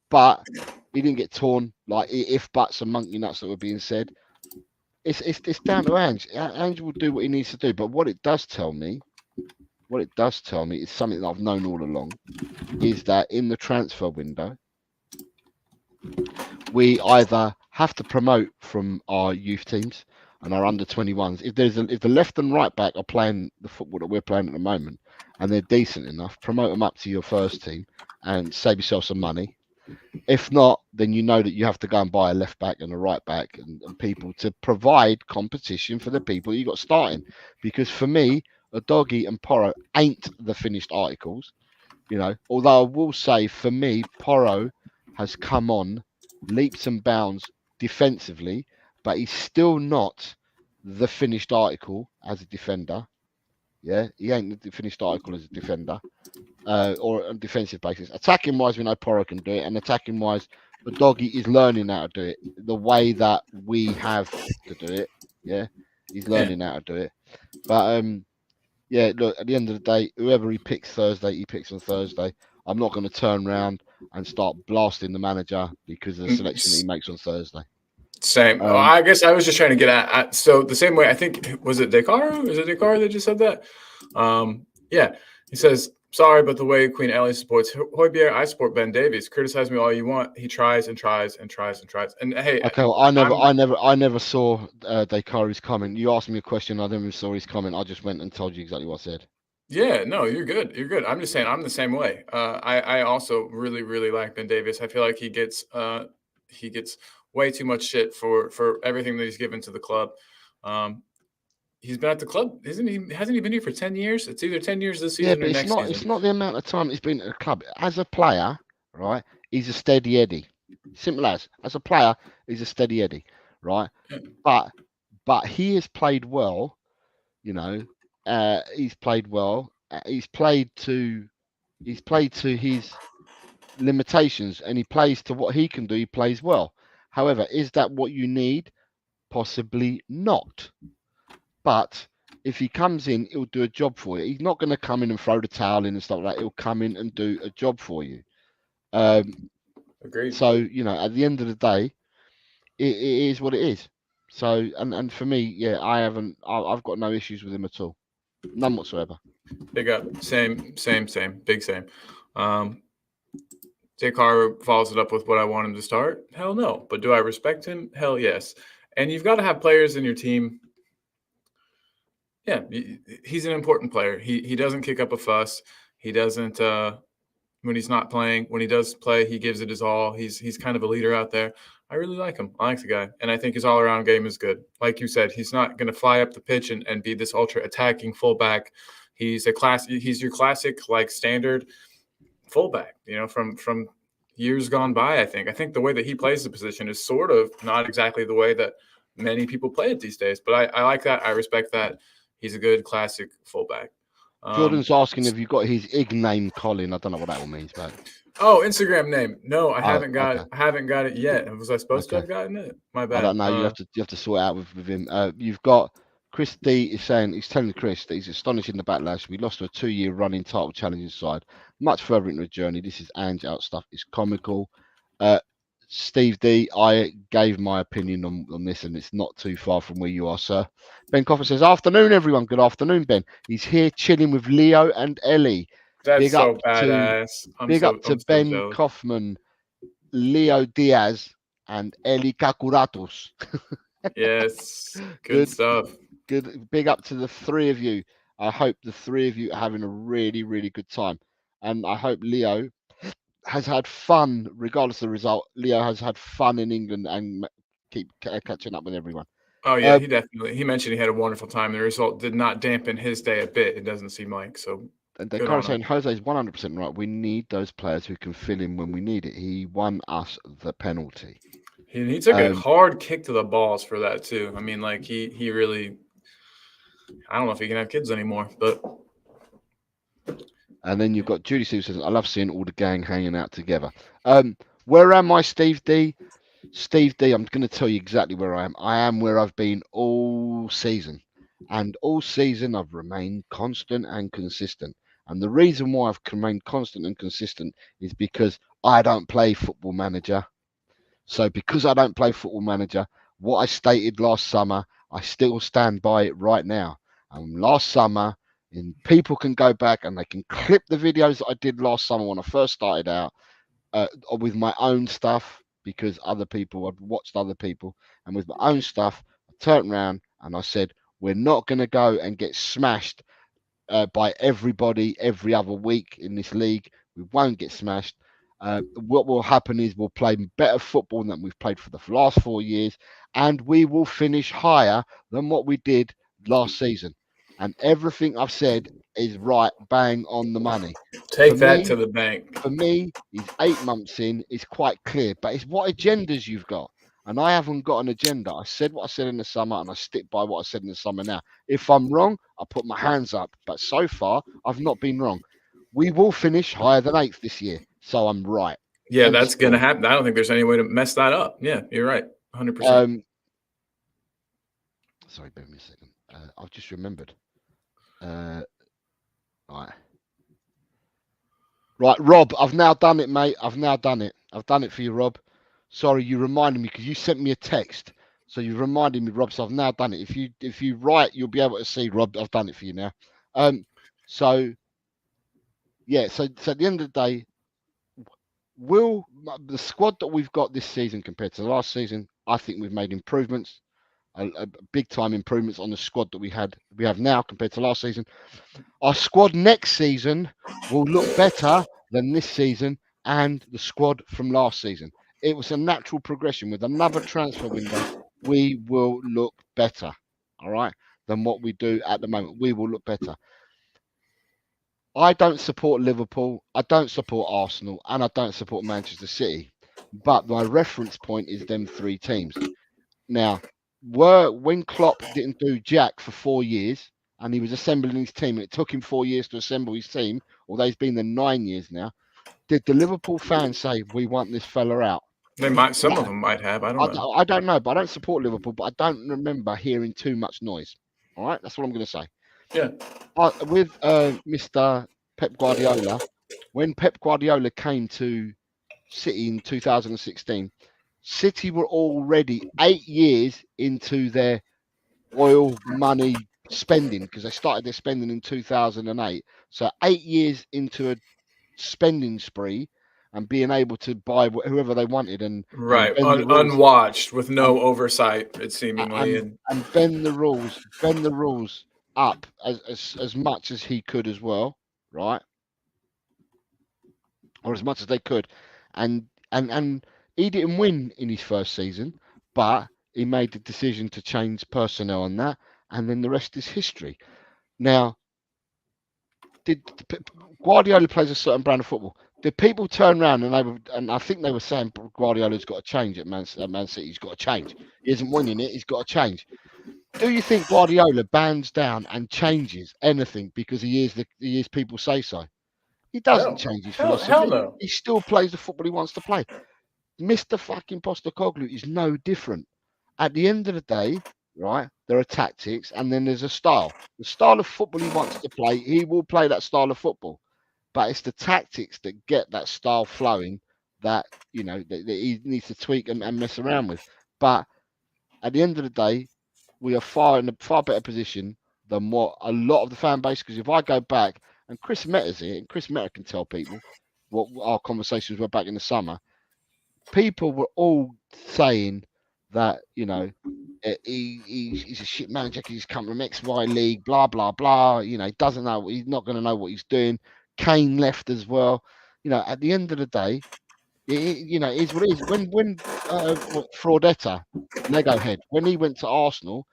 But he didn't get torn like if buts and monkey nuts that were being said. It's down to Ange. Ange will do what he needs to do. But what it does tell me is something that I've known all along, is that in the transfer window, we either have to promote from our youth teams and our under 21s. If the left and right back are playing the football that we're playing at the moment and they're decent enough, promote them up to your first team and save yourself some money. If not, then you know that you have to go and buy a left back and a right back and people to provide competition for the people you got starting. Because for me, Udogie and Porro ain't the finished articles. Although I will say for me, Porro has come on leaps and bounds defensively, but he's still not the finished article as a defender. Yeah, he ain't the finished article as a defender. Or on defensive basis. Attacking wise, we know Porro can do it, and attacking wise, the doggy is learning how to do it the way that we have to do it. Yeah, he's learning how to do it. But look, at the end of the day, whoever he picks Thursday, he picks on Thursday. I'm not going to turn around and start blasting the manager because of the selection that he makes on Thursday. Same. I guess I was just trying to get at so the same way. I think was it Descartes? Is it Descartes that just said that? Yeah, he says. Sorry, but the way Queen Ellie supports Højbjerg, I support Ben Davies. Criticize me all you want. He tries and tries and tries and tries. And hey, okay, well, I never saw Descartes' comment. You asked me a question, I never saw his comment. I just went and told you exactly what I said. Yeah, no, you're good. You're good. I'm just saying, I'm the same way. I also really, really like Ben Davies. I feel like he gets way too much shit for everything that he's given to the club. He's been at the club, isn't he? Hasn't he been here for 10 years? It's either 10 years this season or next season. It's not the amount of time he's been at the club. As a player, right, he's a steady Eddie. Simple as. As a player, he's a steady Eddie, right? Yeah. But he has played well, he's played well. He's played to his limitations and he plays to what he can do. He plays well. However, is that what you need? Possibly not. But if he comes in, he'll do a job for you. He's not going to come in and throw the towel in and stuff like that. He'll come in and do a job for you. Agreed. So, at the end of the day, it is what it is. So, and for me, yeah, I've got no issues with him at all. None whatsoever. Big up. Same. Big same. Descartes follows it up with what I want him to start. Hell no. But do I respect him? Hell yes. And you've got to have players in your team. Yeah, he's an important player. He doesn't kick up a fuss. He doesn't when he's not playing. When he does play, he gives it his all. He's kind of a leader out there. I really like him. I like the guy. And I think his all-around game is good. Like you said, he's not going to fly up the pitch and be this ultra attacking fullback He's He's your classic like standard fullback. You know, from years gone by. I think the way that he plays the position is sort of not exactly the way that many people play it these days. But I like that. I respect that. He's a good classic fullback. Jordan's asking if you got his IG name, Colin. I don't know what that all means, but Oh, Instagram name. No, oh, okay, I haven't got it yet. Was I supposed to okay. have gotten it? My I bad. don't know. You have to sort it out with him. You've got Chris D is saying he's telling Chris that he's astonishing the backlash. We lost to a 2-year running title challenging side, much further into the journey. This is Ange out stuff. It's comical. Uh, Steve D, I gave my opinion on this, and it's not too far from where you are, sir. Ben Coffin says, "Afternoon, everyone. Good afternoon, Ben. He's here chilling with Leo and Ellie. That's Big up so to badass. big up to I'm so Ben jealous. Kaufman, Leo Diaz, and Ellie Kakuratos. Yes, good Good, stuff. good. Big up to the three of you. I hope the three of you are having a really, really good time. And I hope Leo has had fun, regardless of the result. Leo has had fun in England and keep catching up with everyone. Oh yeah, Uh, he mentioned he had a wonderful time. The result did not dampen his day a bit. It doesn't seem like so. and they're Good kind of on him. saying Jose's 100% right. We need those players who can fill in when we need it. He won us the penalty. He took a Um, hard kick to the balls for that too. I mean, like he really. I don't know if he can have kids anymore, but and then you've got Judy Sue says, I love seeing all the gang hanging out together. Where am I, Steve D? Steve D, I'm going to tell you exactly where I am. I am where I've been all season. And all season, I've remained constant and consistent. And the reason why I've remained constant and consistent is because I don't play Football Manager. So, because I don't play Football Manager, what I stated last summer, I still stand by it right now. And last summer, and people can go back and they can clip the videos that I did last summer when I first started out with my own stuff because other people I'd watched other people and with my own stuff I turned around and I said we're not going to go and get smashed by everybody every other week in this league. We won't get smashed. What will happen is we'll play better football than we've played for the last 4 years, and we will finish higher than what we did last season. And everything I've said is right, bang on the money. For take that me, to the bank. for me, is 8 months in is quite clear, but it's what agendas you've got. And I haven't got an agenda. I said what I said in the summer, and I stick by what I said in the summer now. If I'm wrong, I put my hands up. But so far, I've not been wrong. We will finish higher than eighth this year, so I'm right. Yeah, End that's gonna story. happen. I don't think there's any way to mess that up. Yeah, you're right, 100%. Um, sorry, bear with me a second. I've just remembered. Right. Right, Rob, I've now done it, mate. I've now done it. I've done it for you, Rob. Sorry, you reminded me because you sent me a text. So you reminded me, Rob. So I've now done it. If you write, you'll be able to see, Rob. I've done it for you now. So yeah. So at the end of the day, will the squad that we've got this season compared to last season? I think we've made improvements, a big time improvements on the squad that we have now compared to last season. Our squad next season will look better than this season and the squad from last season. It was a natural progression. With another transfer window, we will look better, all right, than what we do at the moment. We will look better. I don't support Liverpool, I don't support Arsenal, and I don't support Manchester City. But my reference point is them three teams. Now, when Klopp didn't do jack for 4 years and he was assembling his team, and it took him 4 years to assemble his team, although he's been there 9 years now, did the Liverpool fans say we want this fella out? They might. Some of No, them might have. I don't I, know. I don't know, but I don't support Liverpool, but I don't remember hearing too much noise. All right, that's what I'm going to say. Yeah. With Mr. Pep Guardiola, when Pep Guardiola came to City in 2016, City were already 8 years into their oil money spending because they started their spending in 2008. So 8 years into a spending spree and being able to buy whoever they wanted and Right. bend the rules Unwatched with and no oversight, it seemingly. and And and bend the rules up as much as he could as well, right? Or as much as they could, and he didn't win in his first season, but he made the decision to change personnel on that, and then the rest is history. Now, Guardiola plays a certain brand of football. Did people turn around and I think they were saying Guardiola's got to change at Man City. He's got to change. He isn't winning it. He's got to change. Do you think Guardiola bands down and changes anything because he is people say so? He doesn't Hell, change his hell philosophy. no. He still plays the football he wants to play. Mr. fucking Postecoglou is no different. At the end of the day, right, there are tactics and then there's a style. The style of football he wants to play, he will play that style of football. But it's the tactics that get that style flowing that, that he needs to tweak and mess around with. But at the end of the day, we are in a far better position than what a lot of the fan base. Because if I go back, and Chris Meta's here, and Chris Meta can tell people what our conversations were back in the summer. People were all saying that he's a shit manager because he's come from XY League, blah blah blah. He doesn't know. He's not going to know what he's doing. Kane left as well. At the end of the day, it is what it is. When Fraudetta, Lego head, when he went to Arsenal,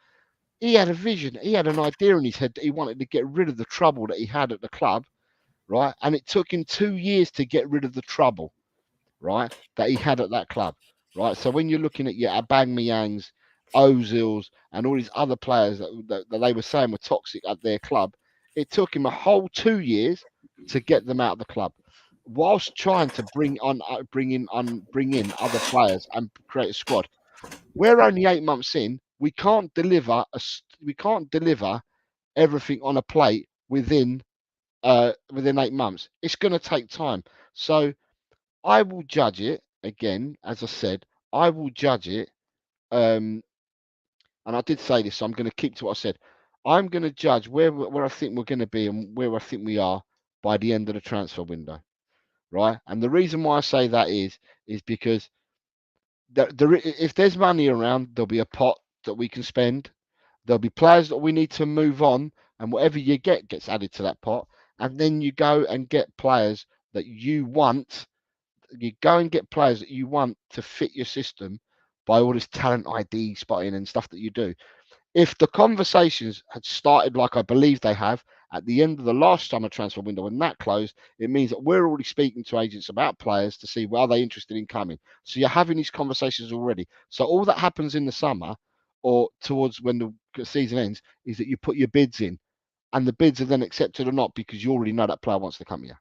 he had a vision. He had an idea in his head that he wanted to get rid of the trouble that he had at the club, right? And it took him 2 years to get rid of the trouble, right, that he had at that club, right? So when you're looking at your Aubameyang's, Ozil's, and all these other players that they were saying were toxic at their club, it took him a whole 2 years to get them out of the club, whilst trying to bring in other players and create a squad. We're only 8 months in. We can't deliver everything on a plate within 8 months. It's going to take time. So I will judge it again, as I said. I will judge it, and I did say this, so I'm going to keep to what I said. I'm going to judge where I think we're going to be and where I think we are by the end of the transfer window, right? And the reason why I say that is because if there's money around, there'll be a pot that we can spend. There'll be players that we need to move on, and whatever you get gets added to that pot. And then you go and get players that you want. You go and get players that you want to fit your system by all this talent ID spotting and stuff that you do. If the conversations had started like I believe they have at the end of the last summer transfer window when that closed, it means that we're already speaking to agents about players to see are they interested in coming. So you're having these conversations already. So all that happens in the summer or towards when the season ends is that you put your bids in, and the bids are then accepted or not because you already know that player wants to come here.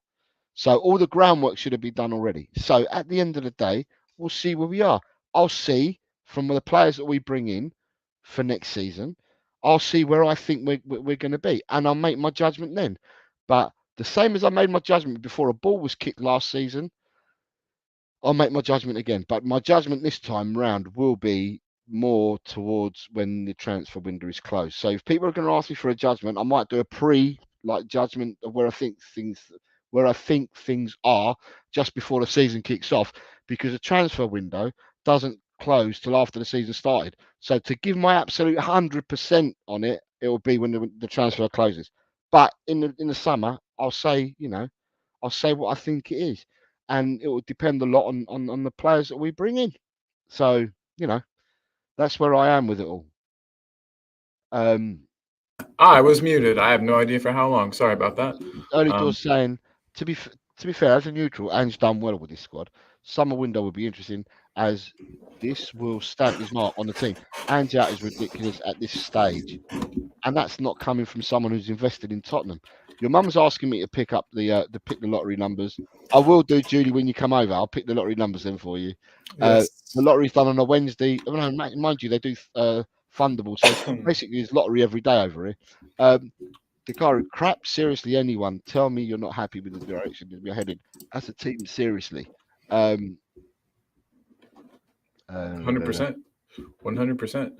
So all the groundwork should have been done already. So at the end of the day, we'll see where we are. I'll see from the players that we bring in for next season. I'll see where I think we're going to be, and I'll make my judgment then. But the same as I made my judgment before a ball was kicked last season, I'll make my judgment again. But my judgment this time round will be more towards when the transfer window is closed. So if people are going to ask me for a judgment, I might do a judgment of where I think things are just before the season kicks off, because the transfer window doesn't close till after the season started. So to give my absolute 100% on it, it will be when the transfer closes. But in the summer, I'll say what I think it is, and it will depend a lot on the players that we bring in. So that's where I am with it all. I was muted. I have no idea for how long. Sorry about that. Early doors saying to be fair, as a neutral, Ange's done well with this squad. Summer window will be interesting as this will stamp his mark on the team. Ange out is ridiculous at this stage, and that's not coming from someone who's invested in Tottenham. Your mum's asking me to pick up the lottery numbers. I will do, Julie, when you come over. I'll pick the lottery numbers then for you. Yes. The lottery's done on a Wednesday. Oh, no, mind you, they do fundable. So basically, there's lottery every day over here. Dakari, crap, seriously, anyone, tell me you're not happy with the direction that we're headed as a team, seriously. 100%. 100%.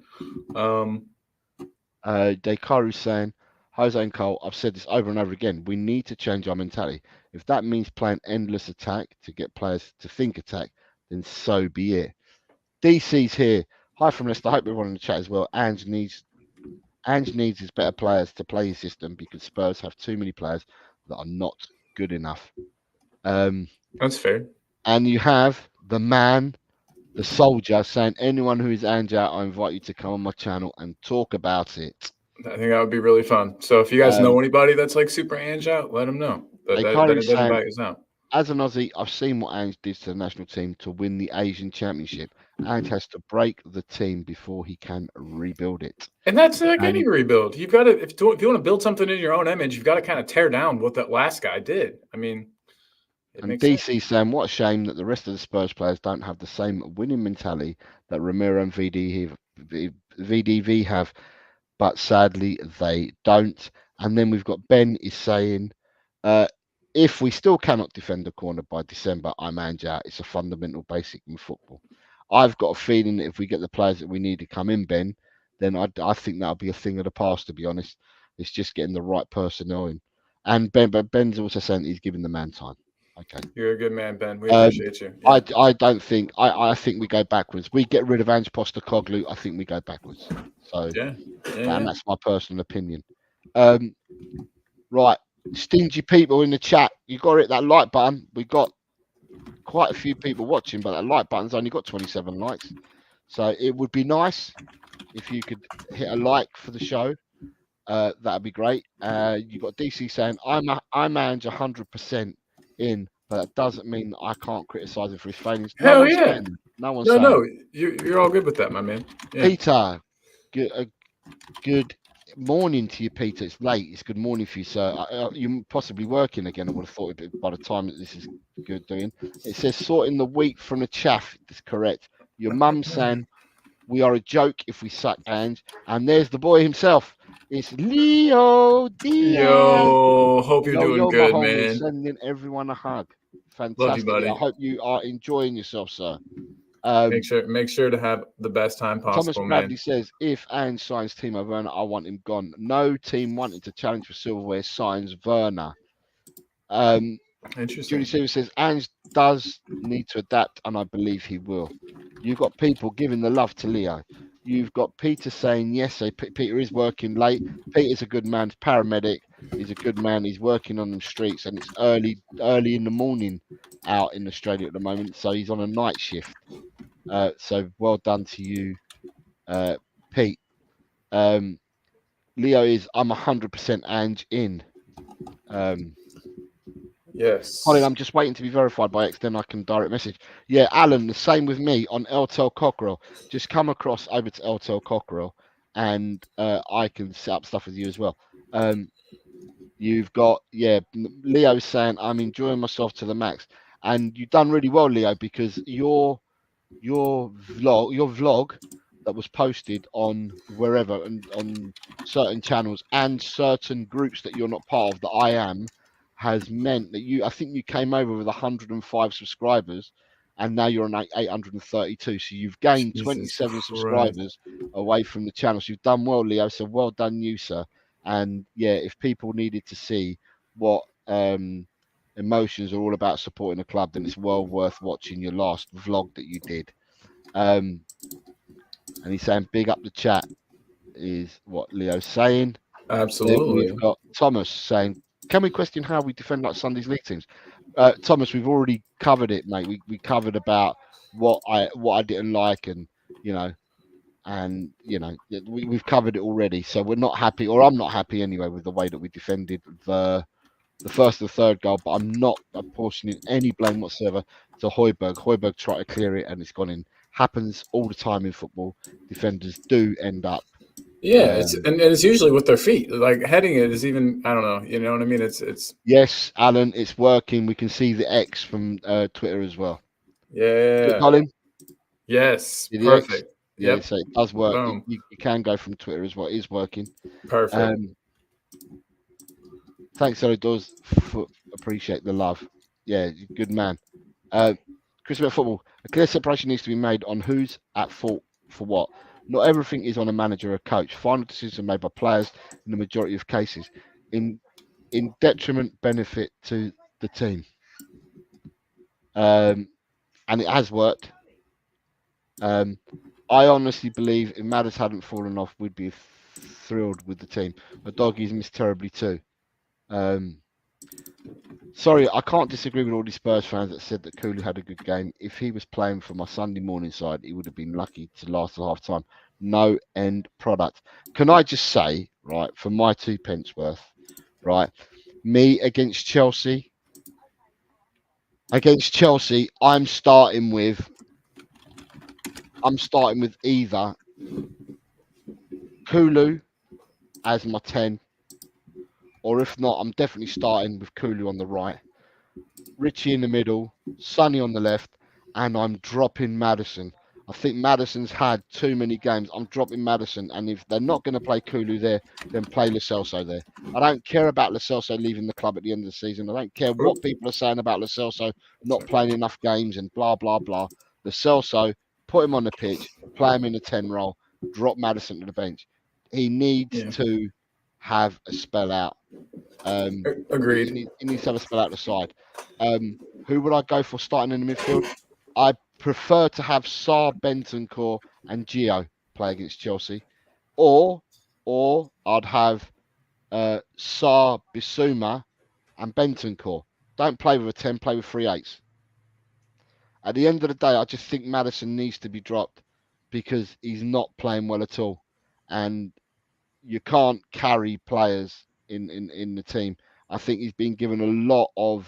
Dakaru's saying, Jose and Cole, I've said this over and over again. We need to change our mentality. If that means playing endless attack to get players to think attack, then so be it. DC's here. Hi from Leicester. I hope everyone in the chat as well. Ange needs his better players to play his system because Spurs have too many players that are not good enough. That's fair. And you have the man, the soldier, saying, anyone who is Ange out, I invite you to come on my channel and talk about it. I think that would be really fun. So if you guys Um, know anybody that's like super Ange out, let them know. they That currently it saying, invite us out. as an Aussie, I've seen what Ange did to the national team to win the Asian Championship. Ange has to break the team before he can rebuild it. And that's like And any rebuild. You've got to if you want to build something in your own image, you've got to kind of tear down what that last guy did. I mean, it And makes sense. DC saying, what a shame that the rest of the Spurs players don't have the same winning mentality that Ramiro and VDV have, but sadly they don't. And then we've got Ben is saying, uh, if we still cannot defend a corner by December, I'm Ange out. It's a fundamental basic in football. I've got a feeling that if we get the players that we need to come in, Ben, then I think that'll be a thing of the past, to be honest. It's just getting the right personnel in. And but Ben's also saying he's giving the man time. Okay. You're a good man, Ben. We Um, appreciate you. Yeah. I don't think I think we go backwards. We get rid of Ange Postecoglou, I think we go backwards. So, Yeah. and Yeah. that's my personal opinion. Um, right, stingy people in the chat, you got to hit that like button. We got quite a few people watching, but that like button's only got 27 likes. So it would be nice if you could hit a like for the show. That'd be great. You got DC saying I'm Ange 100% in, but that doesn't mean that I can't criticize him for his failings. No Hell one's yeah. saying that. No one's No, saying no, that. you're all good with that, my man. Yeah. Peter, good morning to you, Peter. It's late. It's good morning for you, sir. You're possibly working again. I would have thought by the time that this is good doing. It says sorting the wheat from the chaff. That's correct. Your mum saying we are a joke if we suck, and there's the boy himself. It's Leo Diaz. Yo, hope you're doing Yo, my good, homie, man. sending everyone a hug. Love you, Fantastic. I buddy. hope you are enjoying yourself, sir. Make sure to have the best time Thomas possible, man. Bradley says, if Ange signs Timo Werner, I want him gone. No team wanting to challenge for silverware signs Werner. Julie Interesting. Silver says, Ange does need to adapt, and I believe he will. You've got people giving the love to Leo. You've got Peter saying, yes, so Peter is working late. Peter's a good man, paramedic. He's a good man. He's working on the streets, and it's early in the morning out in Australia at the moment. So he's on a night shift. So well done to you, Pete. Leo is, I'm 100% Ange in. Yes. Colin, I'm just waiting to be verified by X, then I can direct message. Yeah, Alan, the same with me on LTEL Cockerel. Just come across over to LTEL Cockerel and I can set up stuff with you as well. You've got, Leo's saying, I'm enjoying myself to the max. And you've done really well, Leo, because your vlog that was posted on wherever and on certain channels and certain groups that you're not part of that I am has meant that I think you came over with 105 subscribers and now you're on 832, so you've gained Jesus 27 Christ. subscribers away from the channel. So you've done well, Leo, so well done you, sir. And yeah, if people needed to see what emotions are all about supporting a club, then it's well worth watching your last vlog that you did. And he's saying big up the chat is what Leo's saying. Then we've Absolutely. got Thomas saying, can we question how we defend like Sunday's league teams? Thomas, we've already covered it, mate. We covered about what I didn't like, and we've covered it already. So we're not happy, or I'm not happy anyway, with the way that we defended the first and third goal, but I'm not apportioning any blame whatsoever to Højbjerg. Højbjerg tried to clear it and it's gone in. Happens all the time in football. Defenders do end up. Yeah, and it's usually with their feet. Like heading it is even, I don't know, you know what I mean? It's Yes, Alan, it's working. We can see the X from Twitter as well. yeah. Colin, Yes. see the X? Perfect. Yeah, Yep. so it does work. Boom. You can go from Twitter as well. It is working. Perfect. Thanks, Ellie Does. Appreciate the love. Yeah, good man. Chris about football. A clear separation needs to be made on who's at fault for what. Not everything is on a manager or a coach. Final decisions are made by players in the majority of cases, in detriment benefit to the team. And it has worked. I honestly believe if Madders hadn't fallen off, we'd be thrilled with the team. The doggies missed terribly too. Sorry, I can't disagree with all these Spurs fans that said that Kulu had a good game. If he was playing for my Sunday morning side, he would have been lucky to last till half time. no end product. Can I just say, right, for my 2 pence worth, right, me against Chelsea, I'm starting with either Kulu as my 10, or if not, I'm definitely starting with Kulu on the right, Richie in the middle, Sonny on the left, and I'm dropping Madison. I think Madison's had too many games. I'm dropping Madison, and if they're not going to play Kulu there, then play Lo Celso there. I don't care about Lo Celso leaving the club at the end of the season. I don't care what people are saying about Lo Celso not playing enough games and blah blah blah. Lo Celso, put him on the pitch, play him in the 10 role, drop Madison to the bench. He needs Yeah. to have a spell out. Agreed. He needs to have a spell out the side. Who would I go for starting in the midfield? I prefer to have Sarr, Bentancur, and Gio play against Chelsea, or I'd have Sarr, Bissouma, and Bentancur. Don't play with a 10, play with 3/8. At the end of the day, I just think Madison needs to be dropped because he's not playing well at all, and you can't carry players in the team. I think he's been given a lot of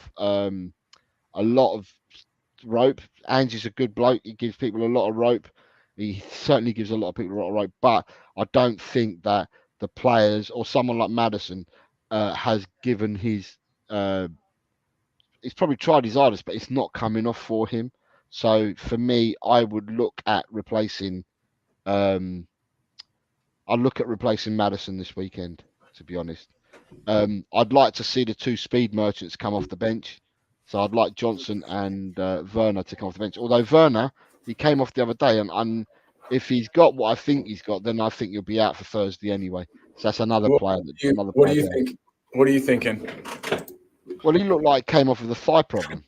rope. Angie's a good bloke. He gives people a lot of rope. He certainly gives a lot of people a lot of rope. But I don't think that the players or someone like Madison has given his. He's probably tried his hardest, but it's not coming off for him. So for me, I would look at replacing. Um, I'll look at replacing Madison this weekend. To be honest. I'd like to see the two speed merchants come off the bench. So I'd like Johnson and Werner to come off the bench. Although Werner, he came off the other day, and if he's got what I think he's got, then I think he'll be out for Thursday anyway. So that's another What, player. Another what do player you down. think? What are you thinking? Well, he looked like he came off with a thigh problem.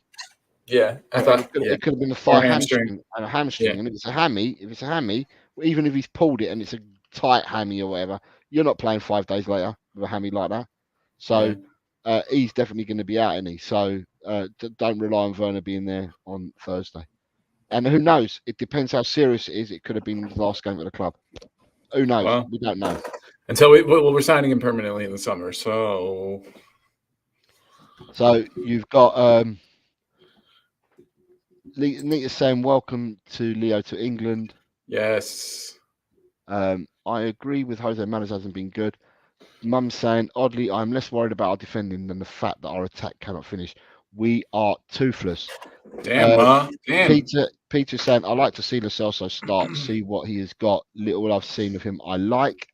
Yeah, I thought It could have been a or thigh hamstring. hamstring and a hamstring. Yeah, And if it's a hammy, even if he's pulled it and it's a tight hammy or whatever, you're not playing 5 days later with a hammy like that. yeah. So he's definitely going to be out, isn't he? So don't rely on Werner being there on Thursday. And who knows? It depends how serious it is. It could have been his last game at the club. Who knows? Well, We don't know. until we're signing him permanently in the summer. So You've got Nita saying welcome to Leo to England. yes, I agree with Jose Manos hasn't been good. Mum saying, oddly, I'm less worried about our defending than the fact that our attack cannot finish. We are toothless. damn, Ma, damn. Peter saying, I like to see Lo Celso start, see what he has got. Little I've seen of him, I like.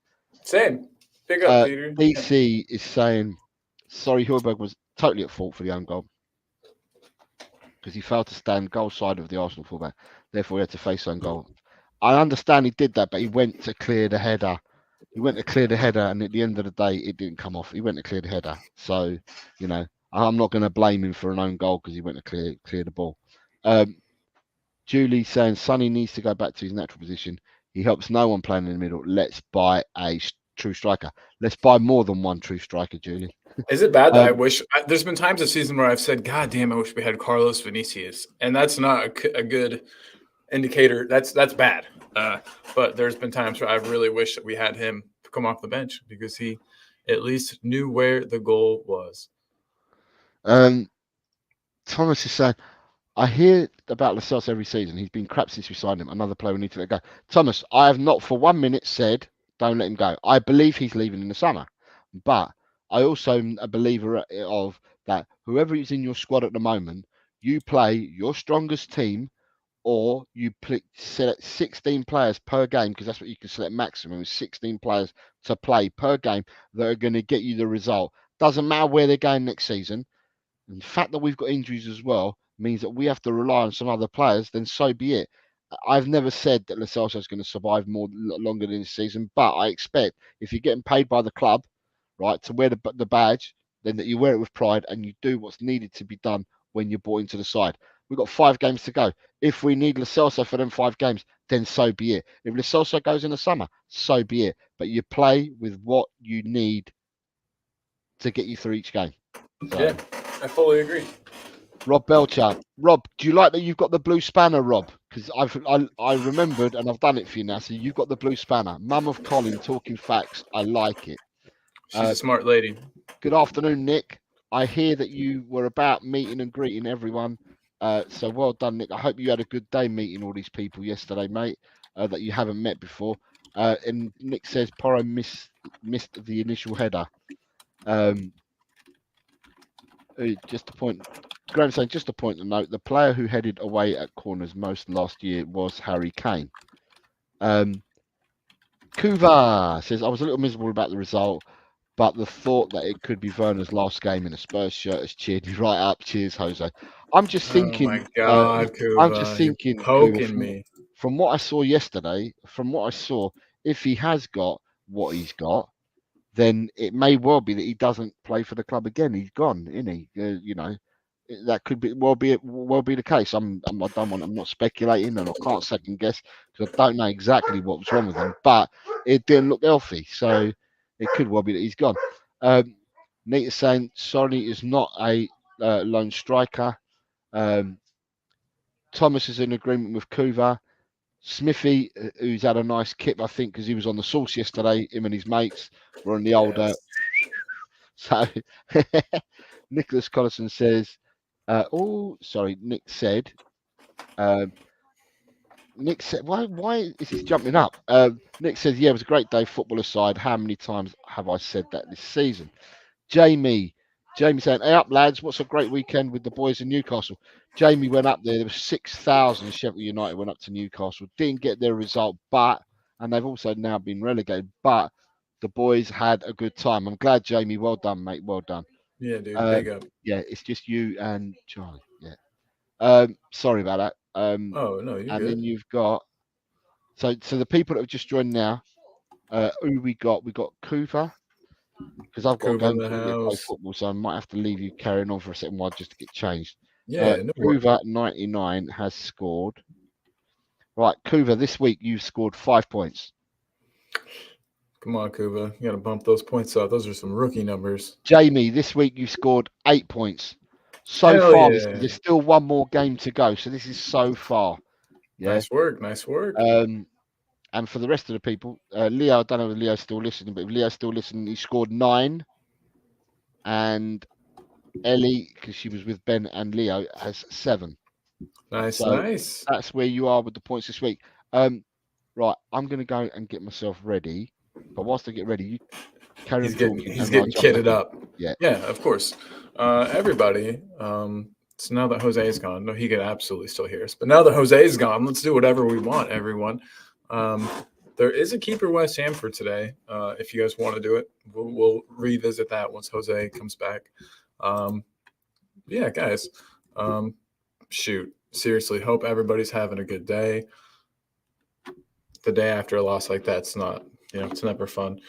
Same. Big up, Peter. DC is saying, sorry, Højbjerg was totally at fault for the own goal because he failed to stand goal side of the Arsenal fullback. Therefore, he had to face own goal. I understand he did that, but he went to clear the header. And at the end of the day, it didn't come off. He went to clear the header. So, I'm not going to blame him for an own goal because he went to clear the ball. Julie saying Sonny needs to go back to his natural position. He helps no one playing in the middle. Let's buy a true striker. Let's buy more than one true striker, Julie. Is it bad that I wish there's been times this season where I've said, God damn, I wish we had Carlos Vinicius. And that's not a good indicator. That's bad. But there's been times where I've really wished that we had him come off the bench because he at least knew where the goal was. Thomas is saying, I hear about Lo Celso every season. He's been crap since we signed him. Another player we need to let go. Thomas, I have not for 1 minute said don't let him go. I believe he's leaving in the summer, but I also am a believer of that. Whoever is in your squad at the moment, you play your strongest team, or you select 16 players per game because that's what you can select maximum is 16 players to play per game that are going to get you the result. Doesn't matter where they're going next season. And the fact that we've got injuries as well means that we have to rely on some other players, then so be it. I've never said that Lo Celso is going to survive longer than this season, but I expect if you're getting paid by the club, right, to wear the badge, then that you wear it with pride and you do what's needed to be done when you're brought into the side. We've got 5 games to go. If we need Lo Celso for them 5 games, then so be it. If Lo Celso goes in the summer, so be it. But you play with what you need to get you through each game. So. Yeah, I fully agree. Rob Belcher. Rob, do you like that you've got the blue spanner, Rob? because I remembered and I've done it for you now. So you've got the blue spanner. Mum of Colin talking facts. I like it. She's a smart lady. Good afternoon, Nick. I hear that you were about meeting and greeting everyone. So well done, Nick. I hope you had a good day meeting all these people yesterday, mate, that you haven't met before. And Nick says Porro missed the initial header. Just a point. Graham saying just a point to note: the player who headed away at corners most last year was Harry Kane. Kuva says I was a little miserable about the result, but the thought that it could be Werner's last game in a Spurs shirt has cheered me right up. Cheers, Jose. I'm just Oh thinking. my God, I'm just Kuba, you're thinking, Kuva, poking me. from what I saw yesterday, from what I saw, if he has got what he's got, then it may well be that he doesn't play for the club again. He's gone, isn't he? That could be the case. I don't want. I'm not speculating, and I can't second guess because I don't know exactly what was wrong with him. But it didn't look healthy, so it could well be that he's gone. Nita saying Sonny is not a lone striker. Thomas is in agreement with Kuva. Smithy, who's had a nice kip, I think, because he was on the sauce yesterday. Him and his mates were on the older. Yes. So Nicholas Collison says, Nick said, why is this jumping up? Nick says, yeah, it was a great day, football aside. How many times have I said that this season? Jamie saying, hey up lads, what's a great weekend with the boys in Newcastle? Jamie went up there. There was 6,000 Sheffield United went up to Newcastle. Didn't get their result, and they've also now been relegated, but the boys had a good time. I'm glad, Jamie. Well done, mate. Well done. Yeah, dude. Big up. Yeah, it's just you and Charlie. Yeah. Sorry about that. Oh no, you're And good. then you've got so the people that have just joined now. Who we got? We got Cooper, because I've got to go Kuba in and the go play house. football, so I might have to leave you carrying on for a second while just to get changed. Yeah, no worries. Kuva 99 has scored. Right, Kuva, this week you've scored 5 points. Come on, Kuba. You got to bump those points up. Those are some rookie numbers. Jamie, this week you've scored 8 points. So Hell far, yeah. there's still one more game to go. So this is so far. Yeah. Nice work. Nice work. And for the rest of the people, Leo, I don't know if Leo's still listening, but if Leo's still listening, he scored 9. And Ellie, because she was with Ben and Leo, has 7. Nice, So nice. that's where you are with the points this week. Right, I'm going to go and get myself ready. But whilst I get ready, you carry on talking. He's getting kitted up. Yeah. Yeah, of course. Everybody. So now that Jose is gone, no, he could absolutely still hear us. But now that Jose is gone, let's do whatever we want, everyone. There is a keeper West Ham for today. If you guys want to do it, we'll revisit that once Jose comes back. Yeah, guys. Shoot. Seriously, hope everybody's having a good day. The day after a loss like that's not, it's never fun.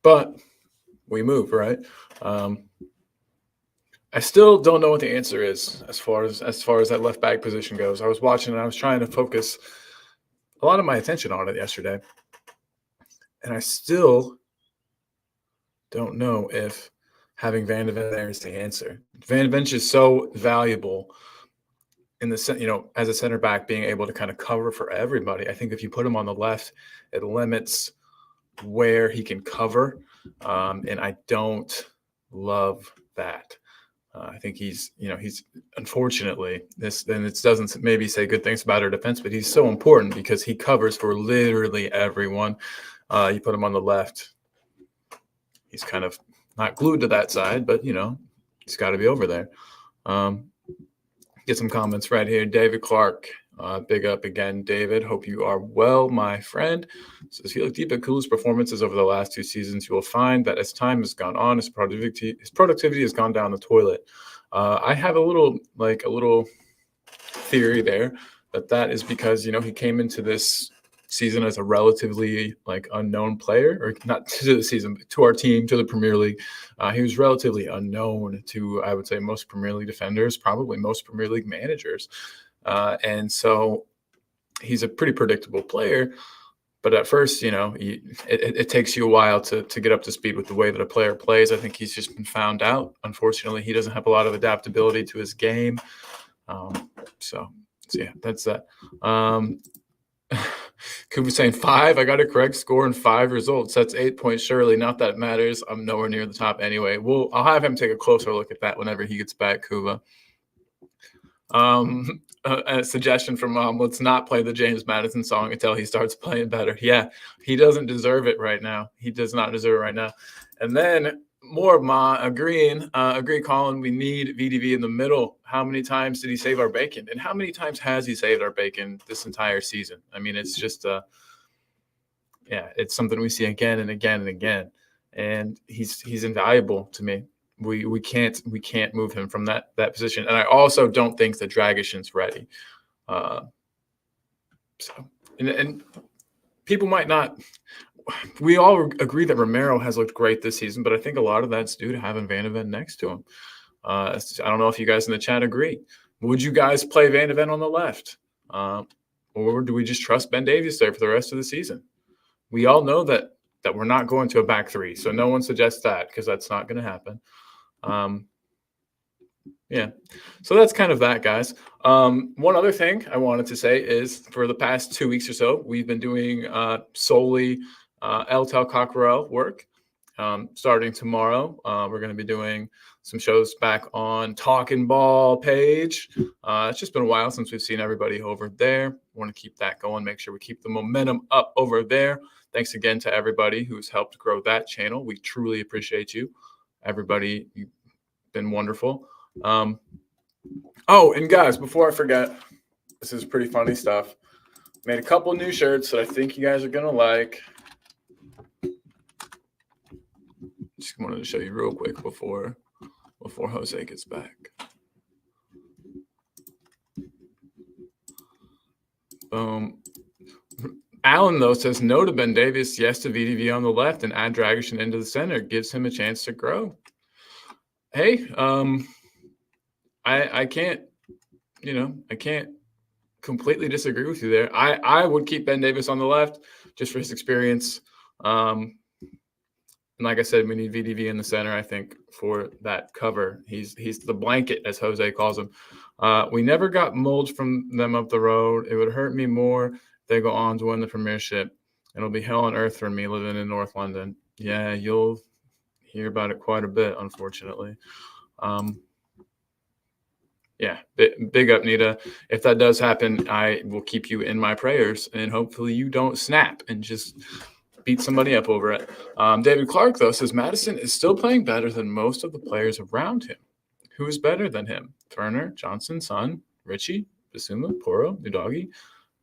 But we move, right? I still don't know what the answer is as far as that left back position goes. I was watching and I was trying to focus a lot of my attention on it yesterday. And I still don't know if having Van de Ven there is the answer. Van de Ven is so valuable in the, as a center back, being able to kind of cover for everybody. I think if you put him on the left, it limits where he can cover. And I don't love that. I think he's unfortunately it doesn't maybe say good things about our defense, but he's so important because he covers for literally everyone. You put him on the left, he's kind of not glued to that side, but he's got to be over there. Get some comments right here. David Clark, big up again, David. Hope you are well, my friend. Says, if you look deep at Kulu's performances over the last 2 seasons, you will find that as time has gone on, his productivity has gone down the toilet. I have a little theory there that is because he came into this season as a relatively unknown player, or not to the season, but to our team, to the Premier League. He was relatively unknown to, I would say, most Premier League defenders, probably most Premier League managers. And so he's a pretty predictable player. But at first, it takes you a while to get up to speed with the way that a player plays. I think he's just been found out. Unfortunately, he doesn't have a lot of adaptability to his game. So So yeah, that's that. Cooper saying 5. I got a correct score and 5 results. That's 8 points. Surely not that it matters. I'm nowhere near the top anyway. I'll have him take a closer look at that whenever he gets back, Kuba. A suggestion from Mom: let's not play the James Madison song until he starts playing better. Yeah, he doesn't deserve it right now. He does not deserve it right now. And then more of Ma agreeing, Colin, we need VDV in the middle. How many times did he save our bacon? And how many times has he saved our bacon this entire season? I mean, it's just, it's something we see again and again and again. And he's invaluable to me. We can't move him from that position. And I also don't think that Dragishin's ready. And people might not. We all agree that Romero has looked great this season, but I think a lot of that's due to having Van de Ven next to him. I don't know if you guys in the chat agree. Would you guys play Van de Ven on the left? Or do we just trust Ben Davies there for the rest of the season? We all know that we're not going to a back three, so no one suggests that because that's not going to happen. So that's kind of that, guys. One other thing I wanted to say is for the past 2 weeks or so, we've been doing solely El Tel Cockerel work. Starting tomorrow, we're going to be doing some shows back on Talkin' Ball page. It's just been a while since we've seen everybody over there. Want to keep that going, make sure we keep the momentum up over there. Thanks again to everybody who's helped grow that channel. We truly appreciate you. Everybody, you've been wonderful. And guys, before I forget, this is pretty funny stuff. Made a couple new shirts that I think you guys are going to like. Just wanted to show you real quick before Jose gets back. Alan, though, says no to Ben Davis, yes to VDV on the left, and add Dragishin into the center. Gives him a chance to grow. Hey, I can't completely disagree with you there. I would keep Ben Davis on the left just for his experience. And like I said, we need VDV in the center, I think, for that cover. He's the blanket, as Jose calls him. We never got molds from them up the road. It would hurt me more if they go on to win the premiership. It'll be hell on earth for me living in North London. Yeah, you'll hear about it quite a bit, unfortunately. Big up, Nita. If that does happen, I will keep you in my prayers, and hopefully you don't snap and just beat somebody up over it. David Clark, though, says Madison is still playing better than most of the players around him. Who is better than him? Turner, Johnson, Son, Richie, Basuma, Poro, Udagi?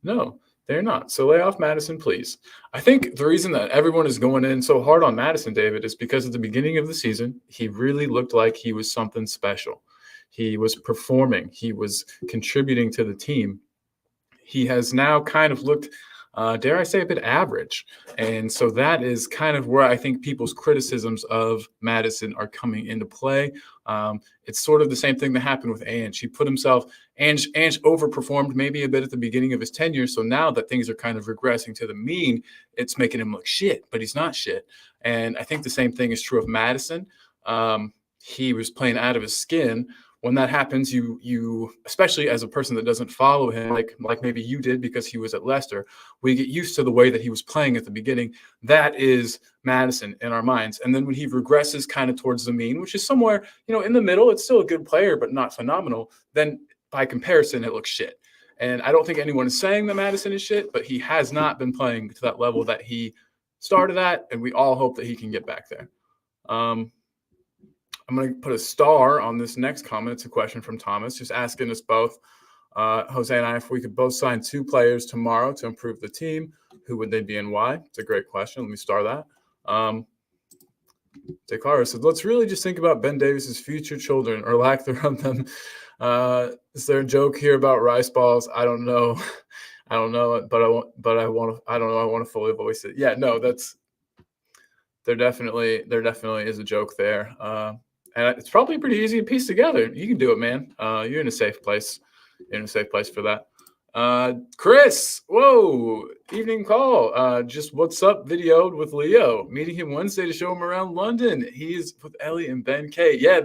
No, they're not. So lay off Madison, please. I think the reason that everyone is going in so hard on Madison, David, is because at the beginning of the season, he really looked like he was something special. He was performing. He was contributing to the team. He has now kind of looked, dare I say, a bit average. And so that is kind of where I think people's criticisms of Madison are coming into play. It's sort of the same thing that happened with Ange. He put himself, Ange overperformed maybe a bit at the beginning of his tenure. So now that things are kind of regressing to the mean, it's making him look shit, but he's not shit. And I think the same thing is true of Madison. He was playing out of his skin. When that happens, you especially as a person that doesn't follow him, like maybe you did because he was at Leicester, we get used to the way that he was playing at the beginning. That is Madison in our minds. And then when he regresses kind of towards the mean, which is somewhere, in the middle, it's still a good player, but not phenomenal, then by comparison, it looks shit. And I don't think anyone is saying that Madison is shit, but he has not been playing to that level that he started at, and we all hope that he can get back there. I'm going to put a star on this next comment. It's a question from Thomas, just asking us both, Jose and I, if we could both sign 2 players tomorrow to improve the team, who would they be and why? It's a great question. Let me star that. Dekara said, let's really just think about Ben Davis's future children or lack thereof them. Is there a joke here about rice balls? I don't know. I don't know, but I want to fully voice it. Yeah, no, there definitely is a joke there. And it's probably pretty easy to piece together. You can do it, man. You're in a safe place. You're in a safe place for that. Chris, whoa, evening call. Just what's up videoed with Leo. Meeting him Wednesday to show him around London. He's with Ellie and Ben K. Yeah,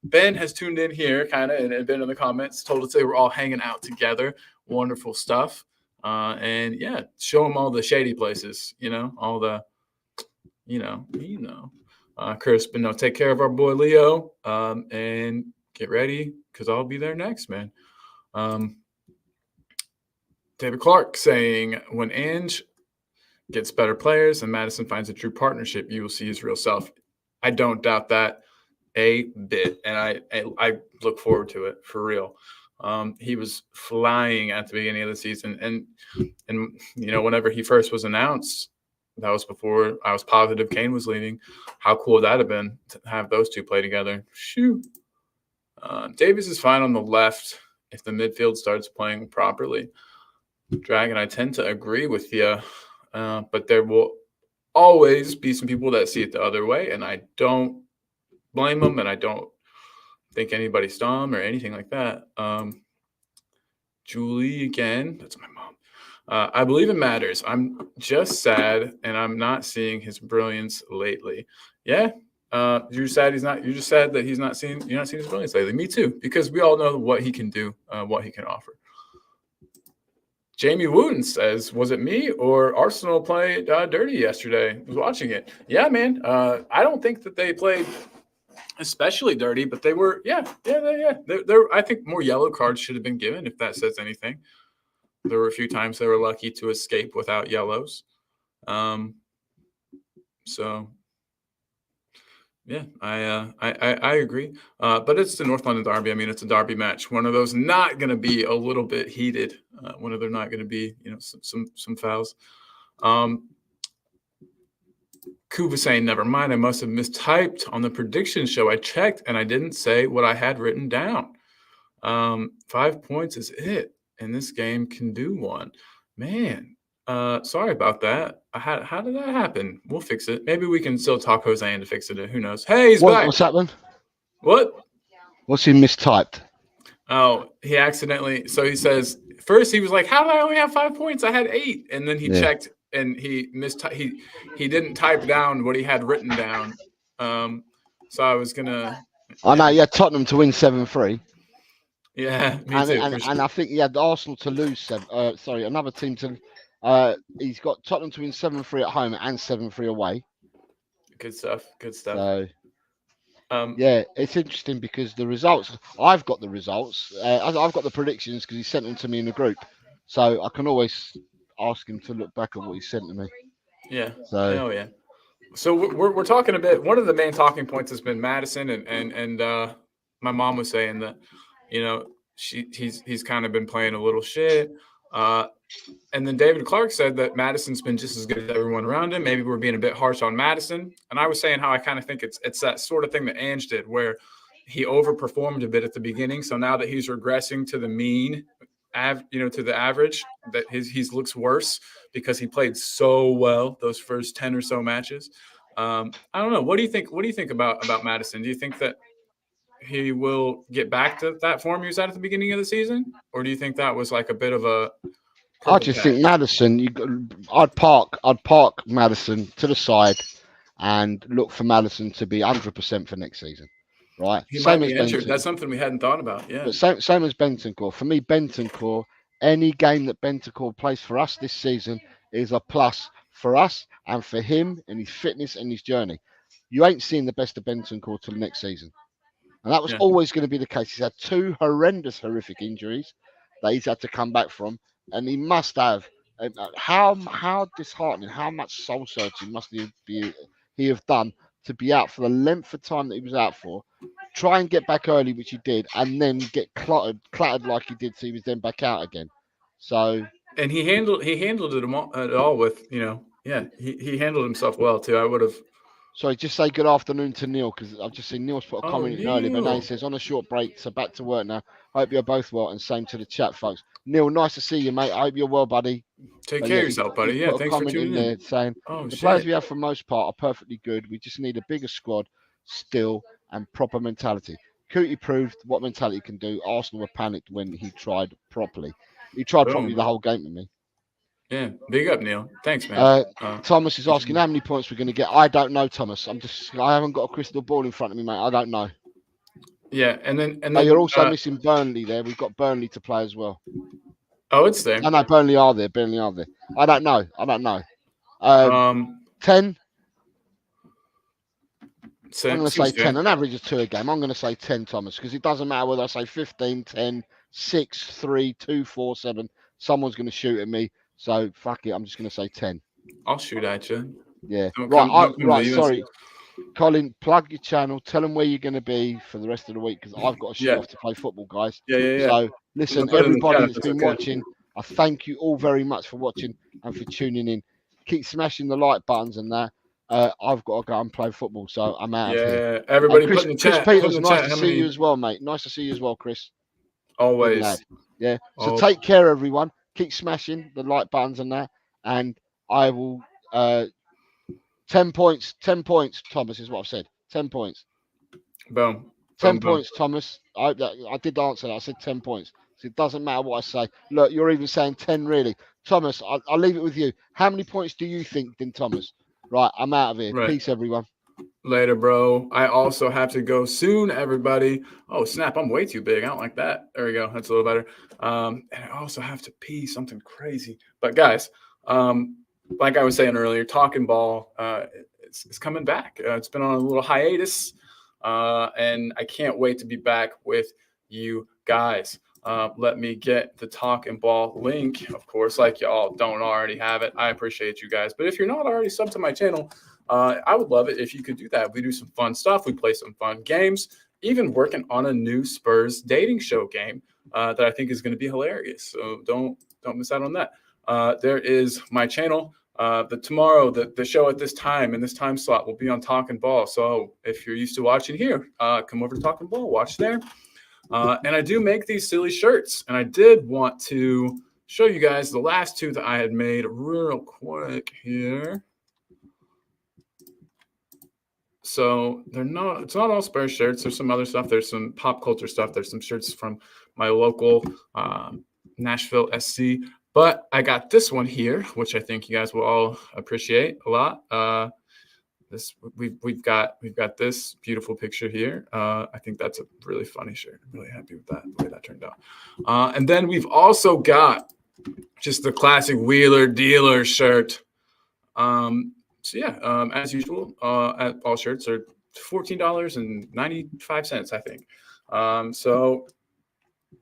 Ben has tuned in here kind of and been in the comments, told us they were all hanging out together. Wonderful stuff. And yeah, show him all the shady places, all the, Chris, but no, take care of our boy Leo, and get ready because I'll be there next, man. David Clark saying, when Ange gets better players and Madison finds a true partnership, you will see his real self. I don't doubt that a bit, and I look forward to it for real. He was flying at the beginning of the season, and whenever he first was announced, that was before I was positive Kane was leaving. How cool would that have been to have those two play together? Shoot. Davies is fine on the left if the midfield starts playing properly. Dragon, I tend to agree with you, but there will always be some people that see it the other way, and I don't blame them, and I don't think anybody's dumb or anything like that. Julie again, that's my mom. I believe it matters. I'm just sad, and I'm not seeing his brilliance lately. Yeah, you're sad he's not. You're just sad that you're not seeing his brilliance lately. Me too, because we all know what he can do, what he can offer. Jamie Wooten says, was it me or Arsenal played dirty yesterday? I was watching it. Yeah, man. I don't think that they played especially dirty, but they were, yeah. I think more yellow cards should have been given, if that says anything. There were a few times they were lucky to escape without yellows. So, yeah, I agree. But it's the North London Derby. I mean, it's a derby match. One of those not going to be a little bit heated. One of they're not going to be, some fouls. Kuva saying, never mind. I must have mistyped on the prediction show. I checked and I didn't say what I had written down. 5 points is it, and this game can do one. Man, sorry about that. How did that happen? We'll fix it. Maybe we can still talk Jose into fixing it. Who knows? Hey, he's back. What's happened? What? What's he mistyped? Oh, he accidentally. So he says first he was like, "How did I only have 5 points? I had 8." And then he checked and he he didn't type down what he had written down. So I was gonna. I know. Yeah, Tottenham to win 7-3. Yeah, me too. And I think he had Arsenal to lose another team to. He's got Tottenham to win 7-3 at home and 7-3 away. Good stuff. So, yeah, it's interesting because the results. I've got the results. I've got the predictions because he sent them to me in the group, so I can always ask him to look back at what he sent to me. Yeah. So. Oh yeah. So we're talking a bit. One of the main talking points has been Madison, and my mom was saying that, he's kind of been playing a little shit. And then David Clark said that Madison's been just as good as everyone around him. Maybe we're being a bit harsh on Madison. And I was saying how I kind of think it's that sort of thing that Ange did, where he overperformed a bit at the beginning. So now that he's regressing to the mean, to the average, that he looks worse because he played so well those first 10 or so matches. I don't know. What do you think? What do you think about Madison? Do you think that he will get back to that form he was at the beginning of the season, or do you think that was like a bit of a? I just think Madison. I'd park Madison to the side, and look for Madison to be 100% for next season. Right? He might be injured. That's something we hadn't thought about. Yeah. But same as Bentancur. For me, Bentancur. Any game that Bentancur plays for us this season is a plus for us and for him and his fitness and his journey. You ain't seeing the best of Bentancur till next season. And that was always going to be the case. He's had 2 horrific injuries that he's had to come back from. And he must have. How disheartening, how much soul searching must he have done to be out for the length of time that he was out for, try and get back early, which he did, and then get clattered like he did, so he was then back out again. So. And he handled it all with, he handled himself well too. I would have. Sorry, just say good afternoon to Neil, because I've just seen Neil's put a comment in earlier, but now he says, on a short break, so back to work now. Hope you're both well, and same to the chat, folks. Neil, nice to see you, mate. I hope you're well, buddy. Take care of yourself, buddy. Yeah, thanks for tuning in. There saying, the players we have for the most part are perfectly good. We just need a bigger squad still and proper mentality. Cootie proved what mentality can do. Arsenal were panicked when he tried properly. He tried Boom. probably the whole game with me. Yeah, big up, Neil. Thanks, man. Thomas is asking how many points we're going to get. I don't know, Thomas. I haven't got a crystal ball in front of me, mate. I don't know. Yeah, and then you're also missing Burnley there. We've got Burnley to play as well. Oh, it's there. No, Burnley are there. I don't know. 10. I'm going to say 10. An average of 2 a game. I'm going to say 10, Thomas, because it doesn't matter whether I say 15, 10, 6, 3, 2, 4, 7. Someone's going to shoot at me. So, fuck it. I'm just going to say 10. I'll shoot at you. Yeah. Right. Sorry. Colin, plug your channel. Tell them where you're going to be for the rest of the week, because I've got to shoot off to play football, guys. Yeah. So, listen, everybody that's been watching, I thank you all very much for watching and for tuning in. Keep smashing the like buttons and that. I've got to go and play football, so I'm out of here. Yeah, everybody Chris, put in the chat. Chris Peters, nice to see you as well, mate. Nice to see you as well, Chris. Always. Yeah. So take care, everyone. Keep smashing the like buttons and that. And I will 10 points. 10 points, Thomas, is what I've said. 10 points. Boom. 10 points, Thomas. I did answer that. I said 10 points. So it doesn't matter what I say. Look, you're even saying 10, really. Thomas, I'll leave it with you. How many points do you think, then, Thomas? Right, I'm out of here. Right. Peace, everyone. Later, bro. I also have to go soon, everybody. Oh, snap. I'm way too big. I don't like that. There we go. That's a little better. And I also have to pee something crazy. But, guys, like I was saying earlier, Talking Ball, it's coming back. It's been on a little hiatus, and I can't wait to be back with you guys. Let me get the Talking Ball link, of course, like y'all don't already have it. I appreciate you guys. But if you're not already subbed to my channel, I would love it if you could do that. We do some fun stuff. We play some fun games, even working on a new Spurs dating show game that I think is going to be hilarious. So don't miss out on that. There is my channel. Tomorrow, the show at this time, in this time slot, will be on Talking Ball. So if you're used to watching here, come over to Talking Ball, watch there. And I do make these silly shirts. And I did want to show you guys the last two that I had made real quick here. So it's not all Spurs shirts. There's some other stuff. There's some pop culture stuff. There's some shirts from my local Nashville SC. But I got this one here, which I think you guys will all appreciate a lot. We've got this beautiful picture here. I think that's a really funny shirt. I'm really happy with that, the way that turned out. And then we've also got just the classic Wheeler Dealer shirt. As usual, all shirts are $14.95, I think. So